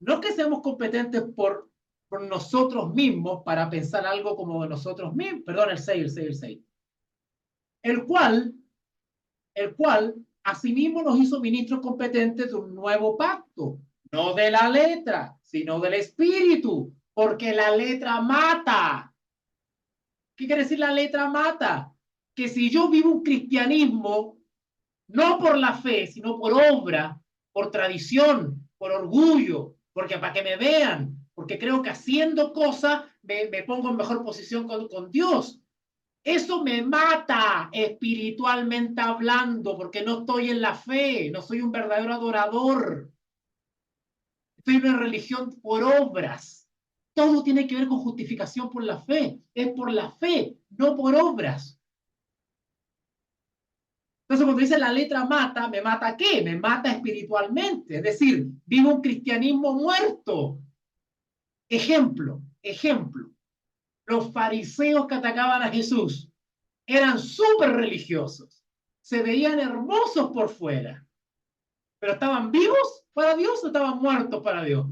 No que seamos competentes por nosotros mismos para pensar algo como nosotros mismos, perdón, el 6. El cual, asimismo nos hizo ministros competentes de un nuevo pacto, no de la letra, sino del espíritu, porque la letra mata. ¿Qué quiere decir la letra mata? Que si yo vivo un cristianismo, no por la fe, sino por obra, por tradición, por orgullo, porque para que me vean, porque creo que haciendo cosas me pongo en mejor posición con Dios. Eso me mata espiritualmente hablando, porque no estoy en la fe, no soy un verdadero adorador. Estoy en una religión por obras. Todo tiene que ver con justificación por la fe. Es por la fe, no por obras. Entonces, cuando dice la letra mata, ¿me mata qué? Me mata espiritualmente. Es decir, vivo un cristianismo muerto. Ejemplo. Los fariseos que atacaban a Jesús eran súper religiosos. Se veían hermosos por fuera. ¿Pero estaban vivos para Dios o estaban muertos para Dios?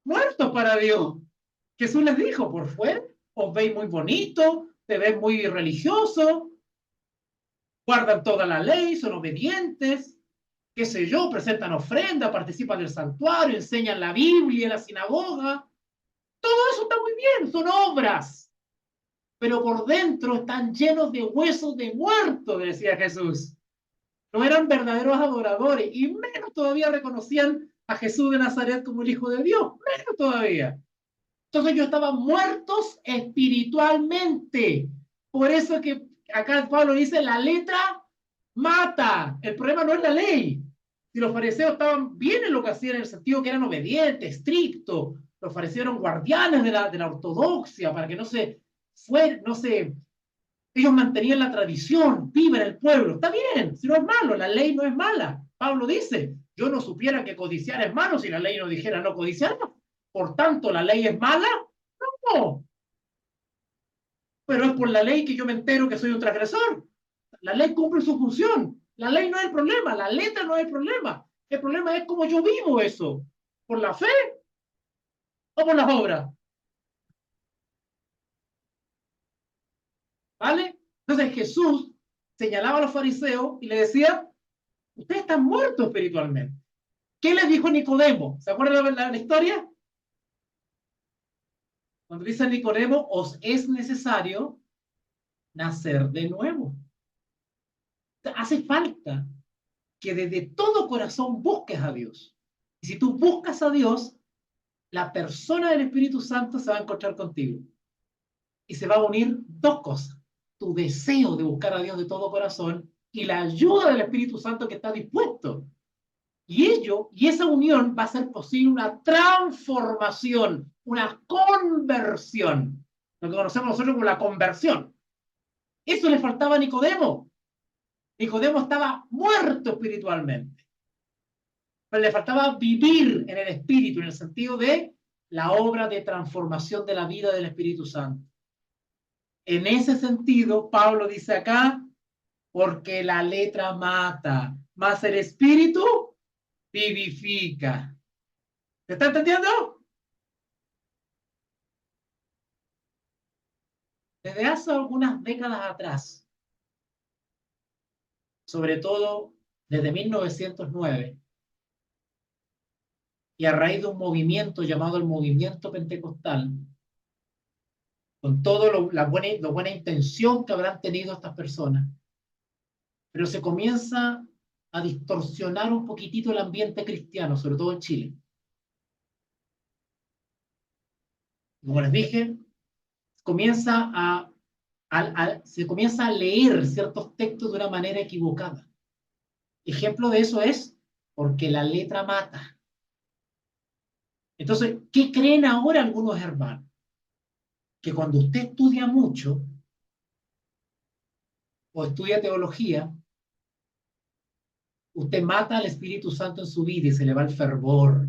Muertos para Dios. Jesús les dijo, por fuera os veis muy bonito, te ves muy religioso, guardan toda la ley, son obedientes, qué sé yo, presentan ofrenda, participan del santuario, enseñan la Biblia en la sinagoga. Todo eso está muy bien, son obras. Pero por dentro están llenos de huesos de muertos, decía Jesús. No eran verdaderos adoradores y menos todavía reconocían a Jesús de Nazaret como el Hijo de Dios, menos todavía. Entonces ellos estaban muertos espiritualmente. Por eso que acá Pablo dice, la letra mata. El problema no es la ley. Si los fariseos estaban bien en lo que hacían, en el sentido que eran obedientes, estrictos, los fariseos eran guardianes de la ortodoxia, para que ellos mantenían la tradición viva en el pueblo. Está bien, si no es malo, la ley no es mala. Pablo dice, yo no supiera que codiciar es malo si la ley no dijera no codiciar. Por tanto, ¿la ley es mala? No, pero es por la ley que yo me entero que soy un transgresor. La ley cumple su función. La ley no es el problema, la letra no es el problema. El problema es cómo yo vivo eso. ¿Por la fe o por las obras? ¿Vale? Entonces Jesús señalaba a los fariseos y le decía, ustedes están muertos espiritualmente. ¿Qué les dijo Nicodemo? ¿Se acuerdan de la historia? Cuando dice a Nicodemo, os es necesario nacer de nuevo. Hace falta que desde todo corazón busques a Dios. Y si tú buscas a Dios, la persona del Espíritu Santo se va a encontrar contigo. Y se va a unir dos cosas. Tu deseo de buscar a Dios de todo corazón y la ayuda del Espíritu Santo que está dispuesto. Y esa unión va a ser posible una transformación, una conversión. Lo que conocemos nosotros como la conversión. Eso le faltaba a Nicodemo. Nicodemo estaba muerto espiritualmente. Pero le faltaba vivir en el Espíritu, en el sentido de la obra de transformación de la vida del Espíritu Santo. En ese sentido, Pablo dice acá, porque la letra mata, más el Espíritu vivifica. ¿Se está entendiendo? Desde hace algunas décadas atrás, sobre todo desde 1909, y a raíz de un movimiento llamado el movimiento pentecostal, con toda la buena intención que habrán tenido estas personas, pero se comienza a distorsionar un poquitito el ambiente cristiano, sobre todo en Chile. Como les dije, se comienza a leer ciertos textos de una manera equivocada. Ejemplo de eso es porque la letra mata. Entonces, ¿qué creen ahora algunos hermanos? Que cuando usted estudia mucho o estudia teología, usted mata al Espíritu Santo en su vida y se le va el fervor,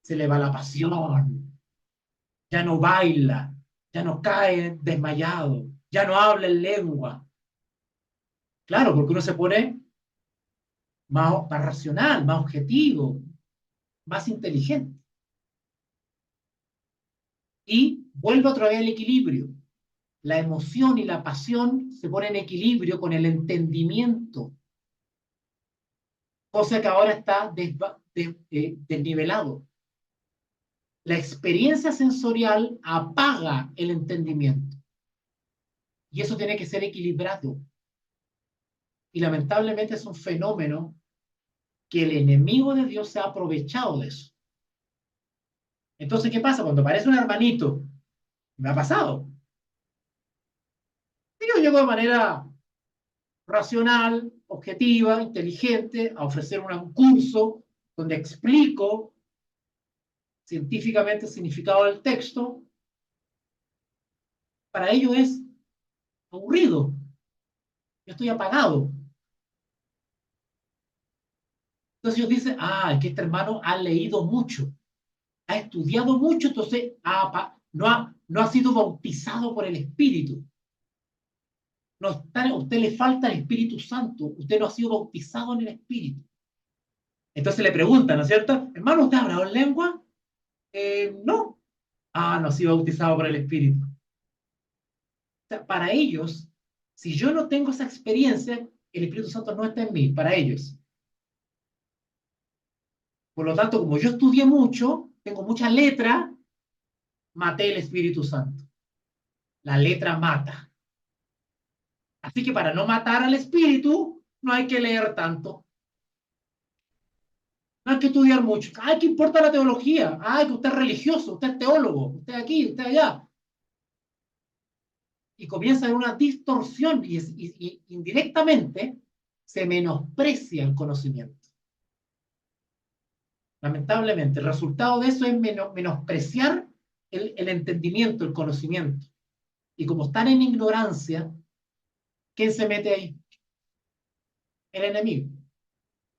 se le va la pasión, ya no baila, ya no cae desmayado, ya no habla en lengua. Claro, porque uno se pone más racional, más objetivo, más inteligente. Y vuelve otra vez al equilibrio. La emoción y la pasión se ponen en equilibrio con el entendimiento, cosa que ahora está desnivelado. La experiencia sensorial apaga el entendimiento. Y eso tiene que ser equilibrado. Y lamentablemente es un fenómeno que el enemigo de Dios se ha aprovechado de eso. Entonces, ¿qué pasa? Cuando aparece un hermanito, me ha pasado. Y yo llego de manera racional, objetiva, inteligente, a ofrecer un curso donde explico científicamente el significado del texto. Para ellos es aburrido. Yo estoy apagado. Entonces ellos dicen, es que este hermano ha leído mucho, ha estudiado mucho, entonces no ha sido bautizado por el Espíritu. No está, a usted le falta el Espíritu Santo, usted no ha sido bautizado en el Espíritu. Entonces le preguntan, ¿no es cierto? Hermano, ¿usted ha hablado en lengua? No. No ha sido bautizado por el Espíritu. O sea, para ellos, si yo no tengo esa experiencia, el Espíritu Santo no está en mí, para ellos. Por lo tanto, como yo estudié mucho, tengo muchas letras, maté el Espíritu Santo. La letra mata. Así que para no matar al Espíritu, no hay que leer tanto. No hay que estudiar mucho. Ay, ¿qué importa la teología? Ay, que usted es religioso, usted es teólogo, usted aquí, usted allá. Y comienza a haber una distorsión y indirectamente se menosprecia el conocimiento. Lamentablemente, el resultado de eso es menospreciar el entendimiento, el conocimiento. Y como están en ignorancia, ¿quién se mete ahí? El enemigo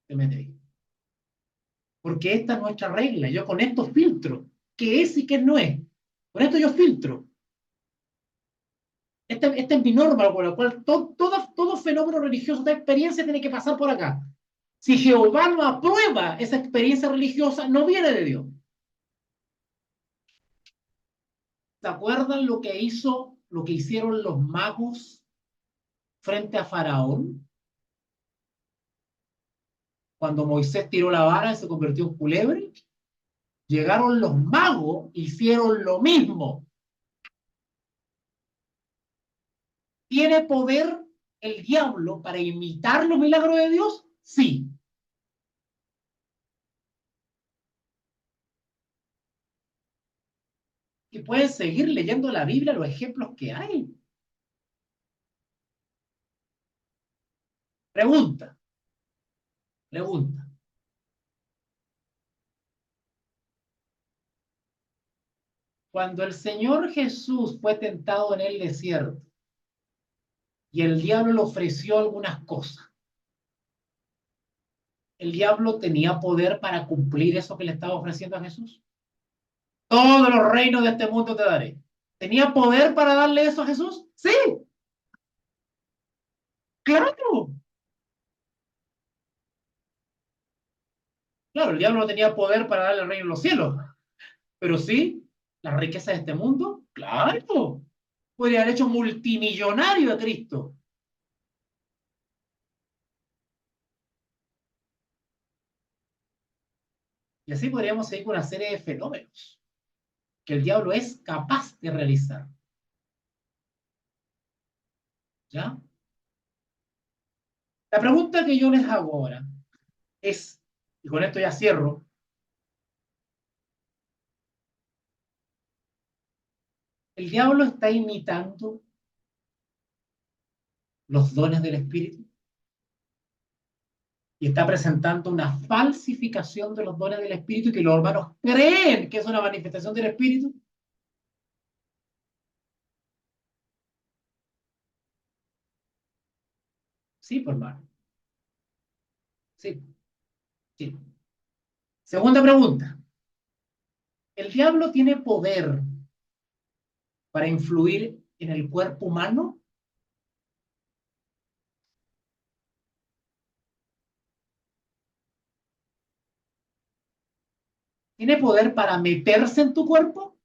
se mete ahí. Porque esta es nuestra regla. Yo con esto filtro qué es y qué no es. Con esto yo filtro. Esta es mi norma por la cual todo fenómeno religioso, toda experiencia tiene que pasar por acá. Si Jehová no aprueba esa experiencia religiosa, no viene de Dios. ¿Se acuerdan lo que hicieron los magos frente a Faraón? Cuando Moisés tiró la vara y se convirtió en culebre, llegaron los magos, hicieron lo mismo. ¿Tiene poder el diablo para imitar los milagros de Dios? Sí. Y pueden seguir leyendo la Biblia, los ejemplos que hay. Pregunta, pregunta. Cuando el Señor Jesús fue tentado en el desierto y el diablo le ofreció algunas cosas, ¿el diablo tenía poder para cumplir eso que le estaba ofreciendo a Jesús? Todos los reinos de este mundo te daré. ¿Tenía poder para darle eso a Jesús? Sí, claro. Claro, el diablo no tenía poder para darle el reino de los cielos, pero sí, la riqueza de este mundo, claro. Podría haber hecho multimillonario a Cristo. Y así podríamos seguir con una serie de fenómenos que el diablo es capaz de realizar. ¿Ya? La pregunta que yo les hago ahora es, y con esto ya cierro, ¿el diablo está imitando los dones del Espíritu? Y está presentando una falsificación de los dones del Espíritu y que los hermanos creen que es una manifestación del Espíritu. Sí, por hermano. Sí, sí. Segunda pregunta. ¿El diablo tiene poder para influir en el cuerpo humano? ¿Tiene poder para meterse en tu cuerpo?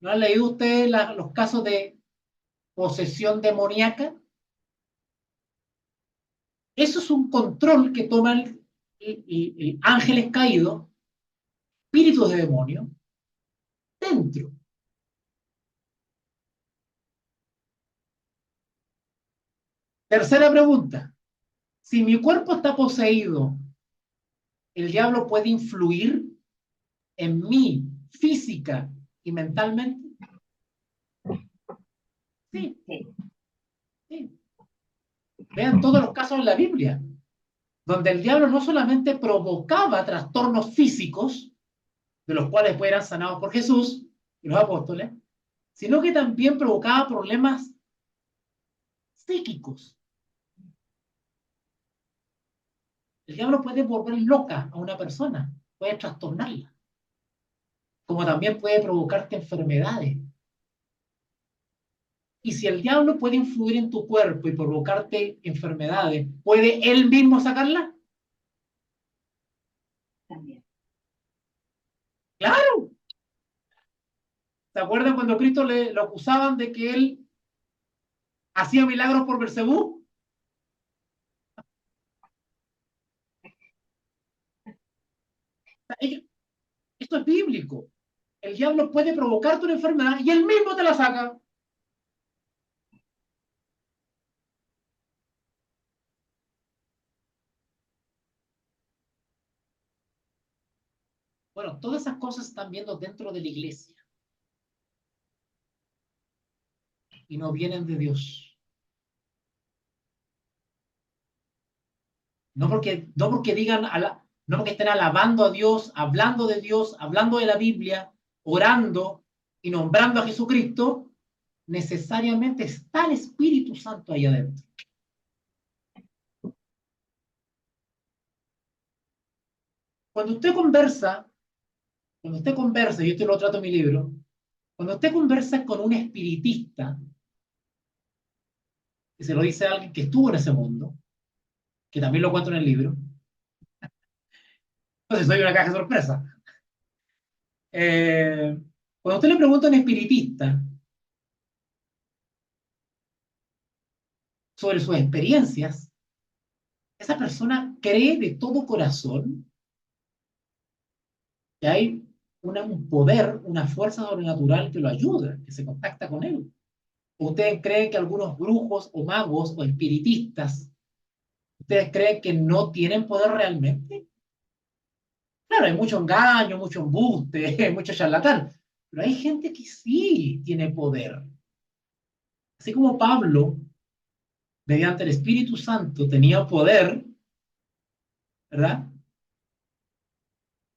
¿No han leído ustedes los casos de posesión demoníaca? Eso es un control que toman ángeles caídos, espíritus de demonio, dentro. Tercera pregunta. Si mi cuerpo está poseído, ¿el diablo puede influir en mí física y mentalmente? Sí, sí. Vean todos los casos en la Biblia, donde el diablo no solamente provocaba trastornos físicos, de los cuales fueran sanados por Jesús y los apóstoles, sino que también provocaba problemas psíquicos. El diablo puede volver loca a una persona, puede trastornarla, como también puede provocarte enfermedades. Y si el diablo puede influir en tu cuerpo y provocarte enfermedades, ¿puede él mismo sacarla?
También.
Claro. ¿Se acuerdan cuando a Cristo lo acusaban de que él hacía milagros por Belcebú? Esto es bíblico. El diablo puede provocarte una enfermedad y él mismo te la saca. Bueno, todas esas cosas se están viendo dentro de la iglesia y no vienen de Dios. No porque digan, no porque estén alabando a Dios, hablando de la Biblia, orando y nombrando a Jesucristo, necesariamente está el Espíritu Santo ahí adentro. Cuando usted conversa, y esto lo trato en mi libro, cuando usted conversa con un espiritista, que se lo dice a alguien que estuvo en ese mundo, que también lo cuento en el libro, entonces soy una caja de sorpresa. Cuando usted le pregunta a un espiritista sobre sus experiencias, esa persona cree de todo corazón que hay un poder, una fuerza sobrenatural que lo ayuda, que se contacta con él. ¿O ustedes creen que algunos brujos o magos o espiritistas, ustedes creen que no tienen poder realmente? Claro, hay mucho engaño, mucho embuste, mucho charlatán, pero hay gente que sí tiene poder. Así como Pablo, mediante el Espíritu Santo, tenía poder, ¿verdad?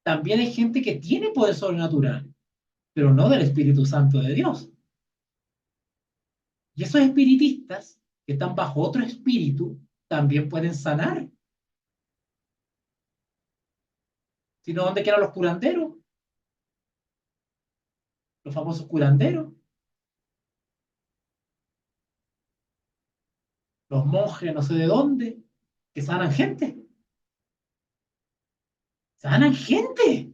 También hay gente que tiene poder sobrenatural, pero no del Espíritu Santo de Dios. Y esos espiritistas que están bajo otro espíritu también pueden sanar. Si no, ¿dónde quedan los curanderos? Los famosos curanderos, los monjes no sé de dónde, que sanan gente. Sanan gente.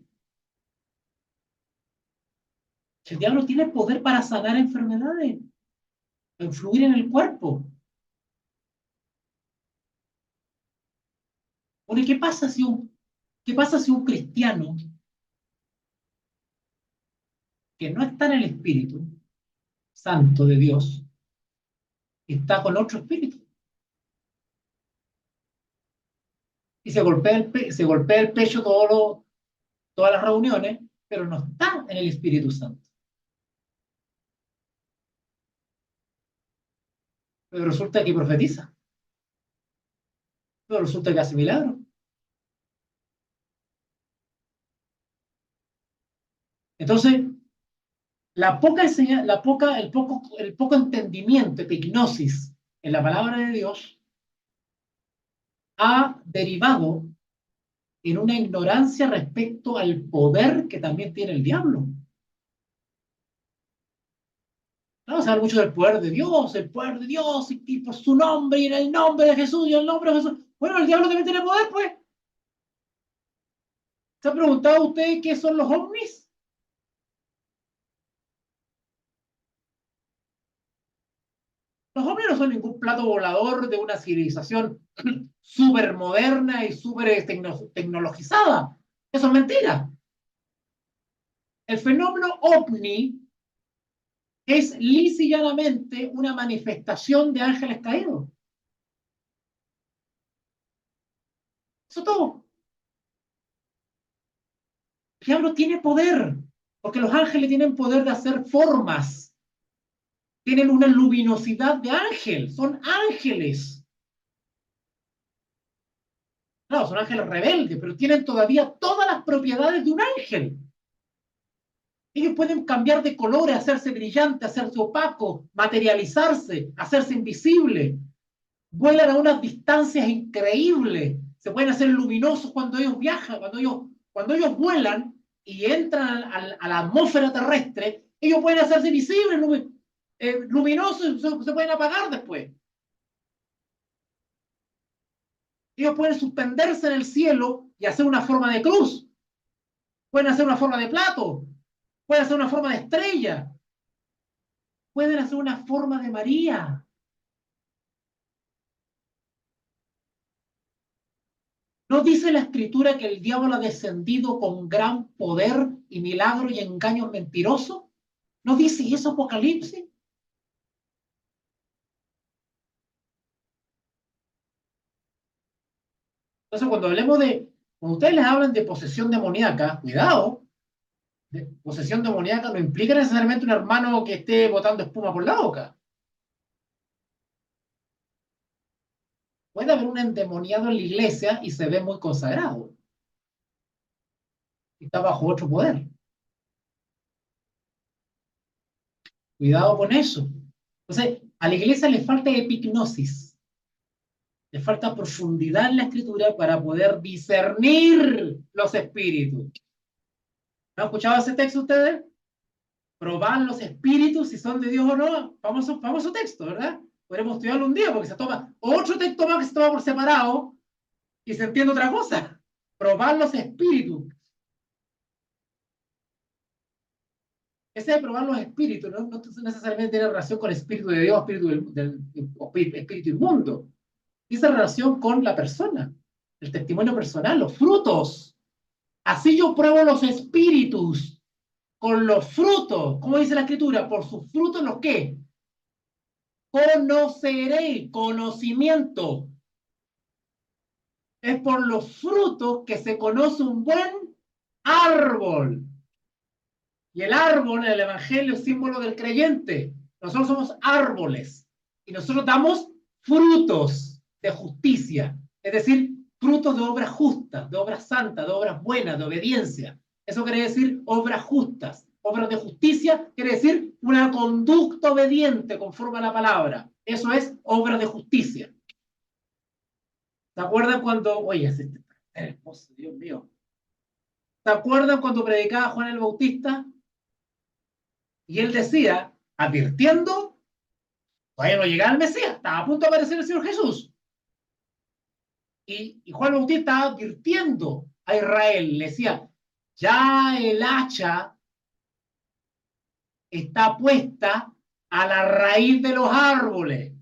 El diablo tiene poder para sanar enfermedades, influir en el cuerpo. Porque ¿qué pasa si un cristiano que no está en el Espíritu Santo de Dios está con otro espíritu? Y se golpea el pecho todas las reuniones, pero no está en el Espíritu Santo. Pero resulta que profetiza, pero resulta que hace milagros. Entonces, el poco entendimiento, epignosis en la palabra de Dios ha derivado en una ignorancia respecto al poder que también tiene el diablo. Vamos a hablar mucho del poder de Dios, y por su nombre, y en el nombre de Jesús, y en el nombre de Jesús. Bueno, el diablo también tiene poder, pues. ¿Se ha preguntado usted qué son los ovnis? Los ovnis no son ningún plato volador de una civilización súper moderna y súper tecnologizada. Eso es mentira. El fenómeno ovni es lisa y llanamente una manifestación de ángeles caídos. Eso es todo. El diablo tiene poder, porque los ángeles tienen poder de hacer formas, tienen una luminosidad de ángel, son ángeles. Claro, son ángeles rebeldes, pero tienen todavía todas las propiedades de un ángel. Ellos pueden cambiar de colores, hacerse brillante, hacerse opaco, materializarse, hacerse invisible. Vuelan a unas distancias increíbles. Se pueden hacer luminosos cuando ellos viajan, cuando ellos vuelan y entran a la atmósfera terrestre, ellos pueden hacerse visibles, luminosos, y se pueden apagar después. Ellos pueden suspenderse en el cielo y hacer una forma de cruz. Pueden hacer una forma de plato. Pueden hacer una forma de estrella. Pueden hacer una forma de María. ¿No dice la Escritura que el diablo ha descendido con gran poder y milagro y engaños mentirosos? ¿No dice eso Apocalipsis? Entonces, cuando ustedes les hablan de posesión demoníaca, cuidado, posesión demoníaca no implica necesariamente un hermano que esté botando espuma por la boca. Puede haber un endemoniado en la iglesia y se ve muy consagrado. Y está bajo otro poder. Cuidado con eso. Entonces, a la iglesia le falta epignosis. Le falta profundidad en la escritura para poder discernir los espíritus. ¿No han escuchado ese texto ustedes? Probar los espíritus si son de Dios o no. Famoso texto, ¿verdad? Podemos estudiarlo un día porque se toma otro texto más que se toma por separado y se entiende otra cosa. Probar los espíritus. Ese de probar los espíritus no necesariamente tiene relación con el espíritu de Dios, espíritu inmundo. Dice relación con la persona, el testimonio personal, los frutos. Así yo pruebo los espíritus con los frutos. ¿Cómo dice la escritura? Por sus frutos, ¿los qué? Conoceré, conocimiento. Es por los frutos que se conoce un buen árbol. Y el árbol en el Evangelio es símbolo del creyente. Nosotros somos árboles y nosotros damos frutos de justicia, es decir, frutos de obras justas, de obras santas, de obras buenas, de obediencia. Eso quiere decir obras justas. Obras de justicia quiere decir una conducta obediente conforme a la palabra. Eso es obra de justicia. ¿Se acuerdan cuando, oye, es hermoso, Dios mío? ¿Se acuerdan cuando predicaba Juan el Bautista? Y él decía, advirtiendo, todavía no llegaba el Mesías, estaba a punto de aparecer el Señor Jesús. Y Juan Bautista estaba advirtiendo a Israel, le decía, ya el hacha está puesta a la raíz de los árboles.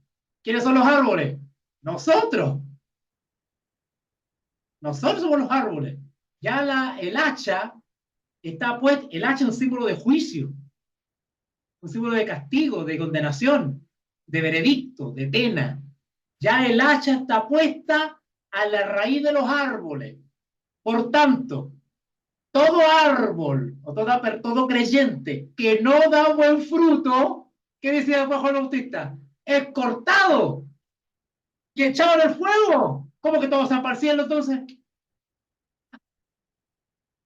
¿Quiénes son los árboles? Nosotros. Nosotros somos los árboles. Ya el hacha está puesta, el hacha es un símbolo de juicio, un símbolo de castigo, de condenación, de veredicto, de pena. Ya el hacha está puesta a la raíz de los árboles. Por tanto, todo árbol o todo creyente que no da buen fruto, ¿qué decía Juan Bautista? Es cortado y echado en el fuego. ¿Cómo que todos están para el cielo entonces?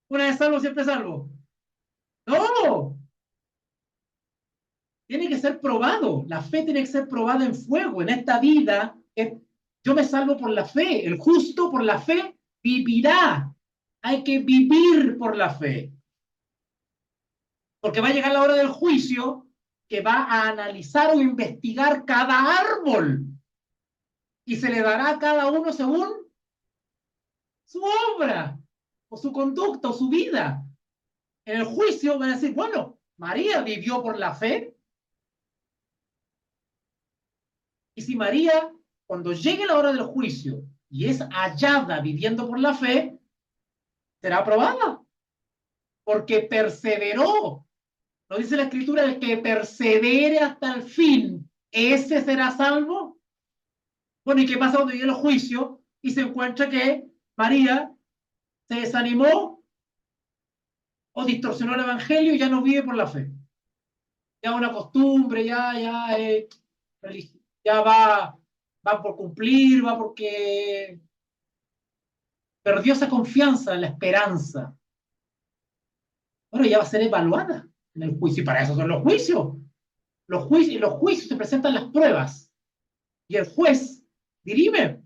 Una vez salvo, siempre salvo. No, tiene que ser probado. La fe tiene que ser probada en fuego. En esta vida, yo me salvo por la fe. El justo por la fe vivirá. Hay que vivir por la fe. Porque va a llegar la hora del juicio que va a analizar o investigar cada árbol. Y se le dará a cada uno según su obra, o su conducta, o su vida. En el juicio van a decir, bueno, María vivió por la fe. Y si María, cuando llegue la hora del juicio y es hallada viviendo por la fe, será aprobada. Porque perseveró. ¿No dice la escritura el que persevere hasta el fin, ese será salvo? Bueno, ¿y qué pasa cuando llegue el juicio y se encuentra que María se desanimó o distorsionó el evangelio y ya no vive por la fe? Ya una costumbre, ya va por cumplir, va porque perdió esa confianza en la esperanza. Bueno, ya va a ser evaluada en el juicio y para eso son los juicios. En los juicios se presentan las pruebas y el juez dirime.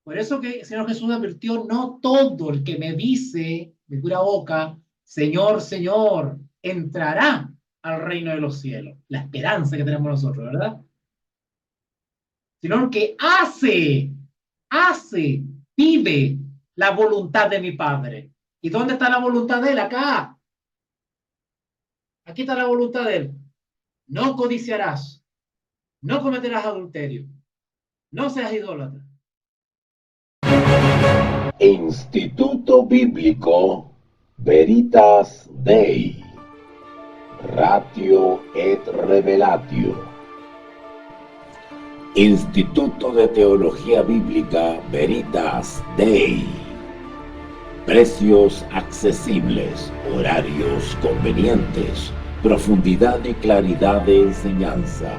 Por eso que el Señor Jesús advirtió, no todo el que me dice de pura boca, Señor, Señor, entrará al reino de los cielos. La esperanza que tenemos nosotros, ¿verdad? Sino el que hace, vive la voluntad de mi Padre. ¿Y dónde está la voluntad de Él? Acá. Aquí está la voluntad de Él. No codiciarás, no cometerás adulterio, no seas idólatra,
Instituto Bíblico Veritas Dei, Ratio et Revelatio. Instituto de Teología Bíblica Veritas Dei. Precios accesibles, horarios convenientes, profundidad y claridad de enseñanza,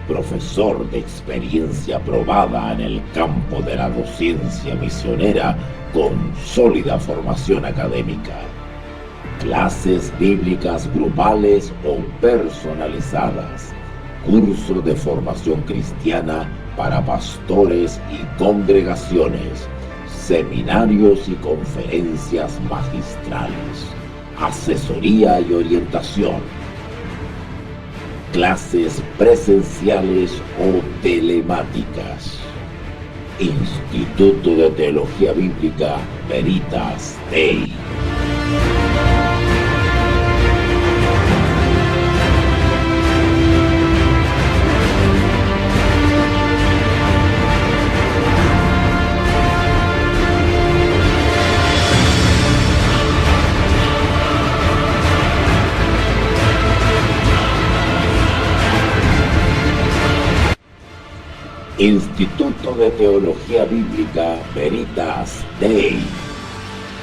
profesor de experiencia probada en el campo de la docencia misionera con sólida formación académica. Clases bíblicas grupales o personalizadas. Curso de formación cristiana para pastores y congregaciones. Seminarios y conferencias magistrales. Asesoría y orientación. Clases presenciales o telemáticas. Instituto de Teología Bíblica Veritas Dei. Instituto de Teología Bíblica Veritas Dei.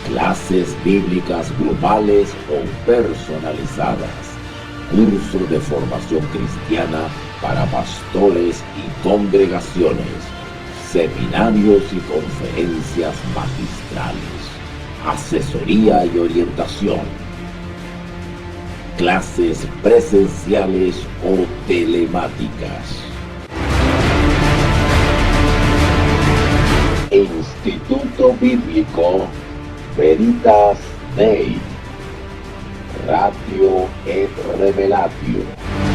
Clases bíblicas grupales o personalizadas. Curso de formación cristiana para pastores y congregaciones. Seminarios y conferencias magistrales. Asesoría y orientación. Clases presenciales o telemáticas. Instituto Bíblico Veritas Dei, Ratio et Revelatio.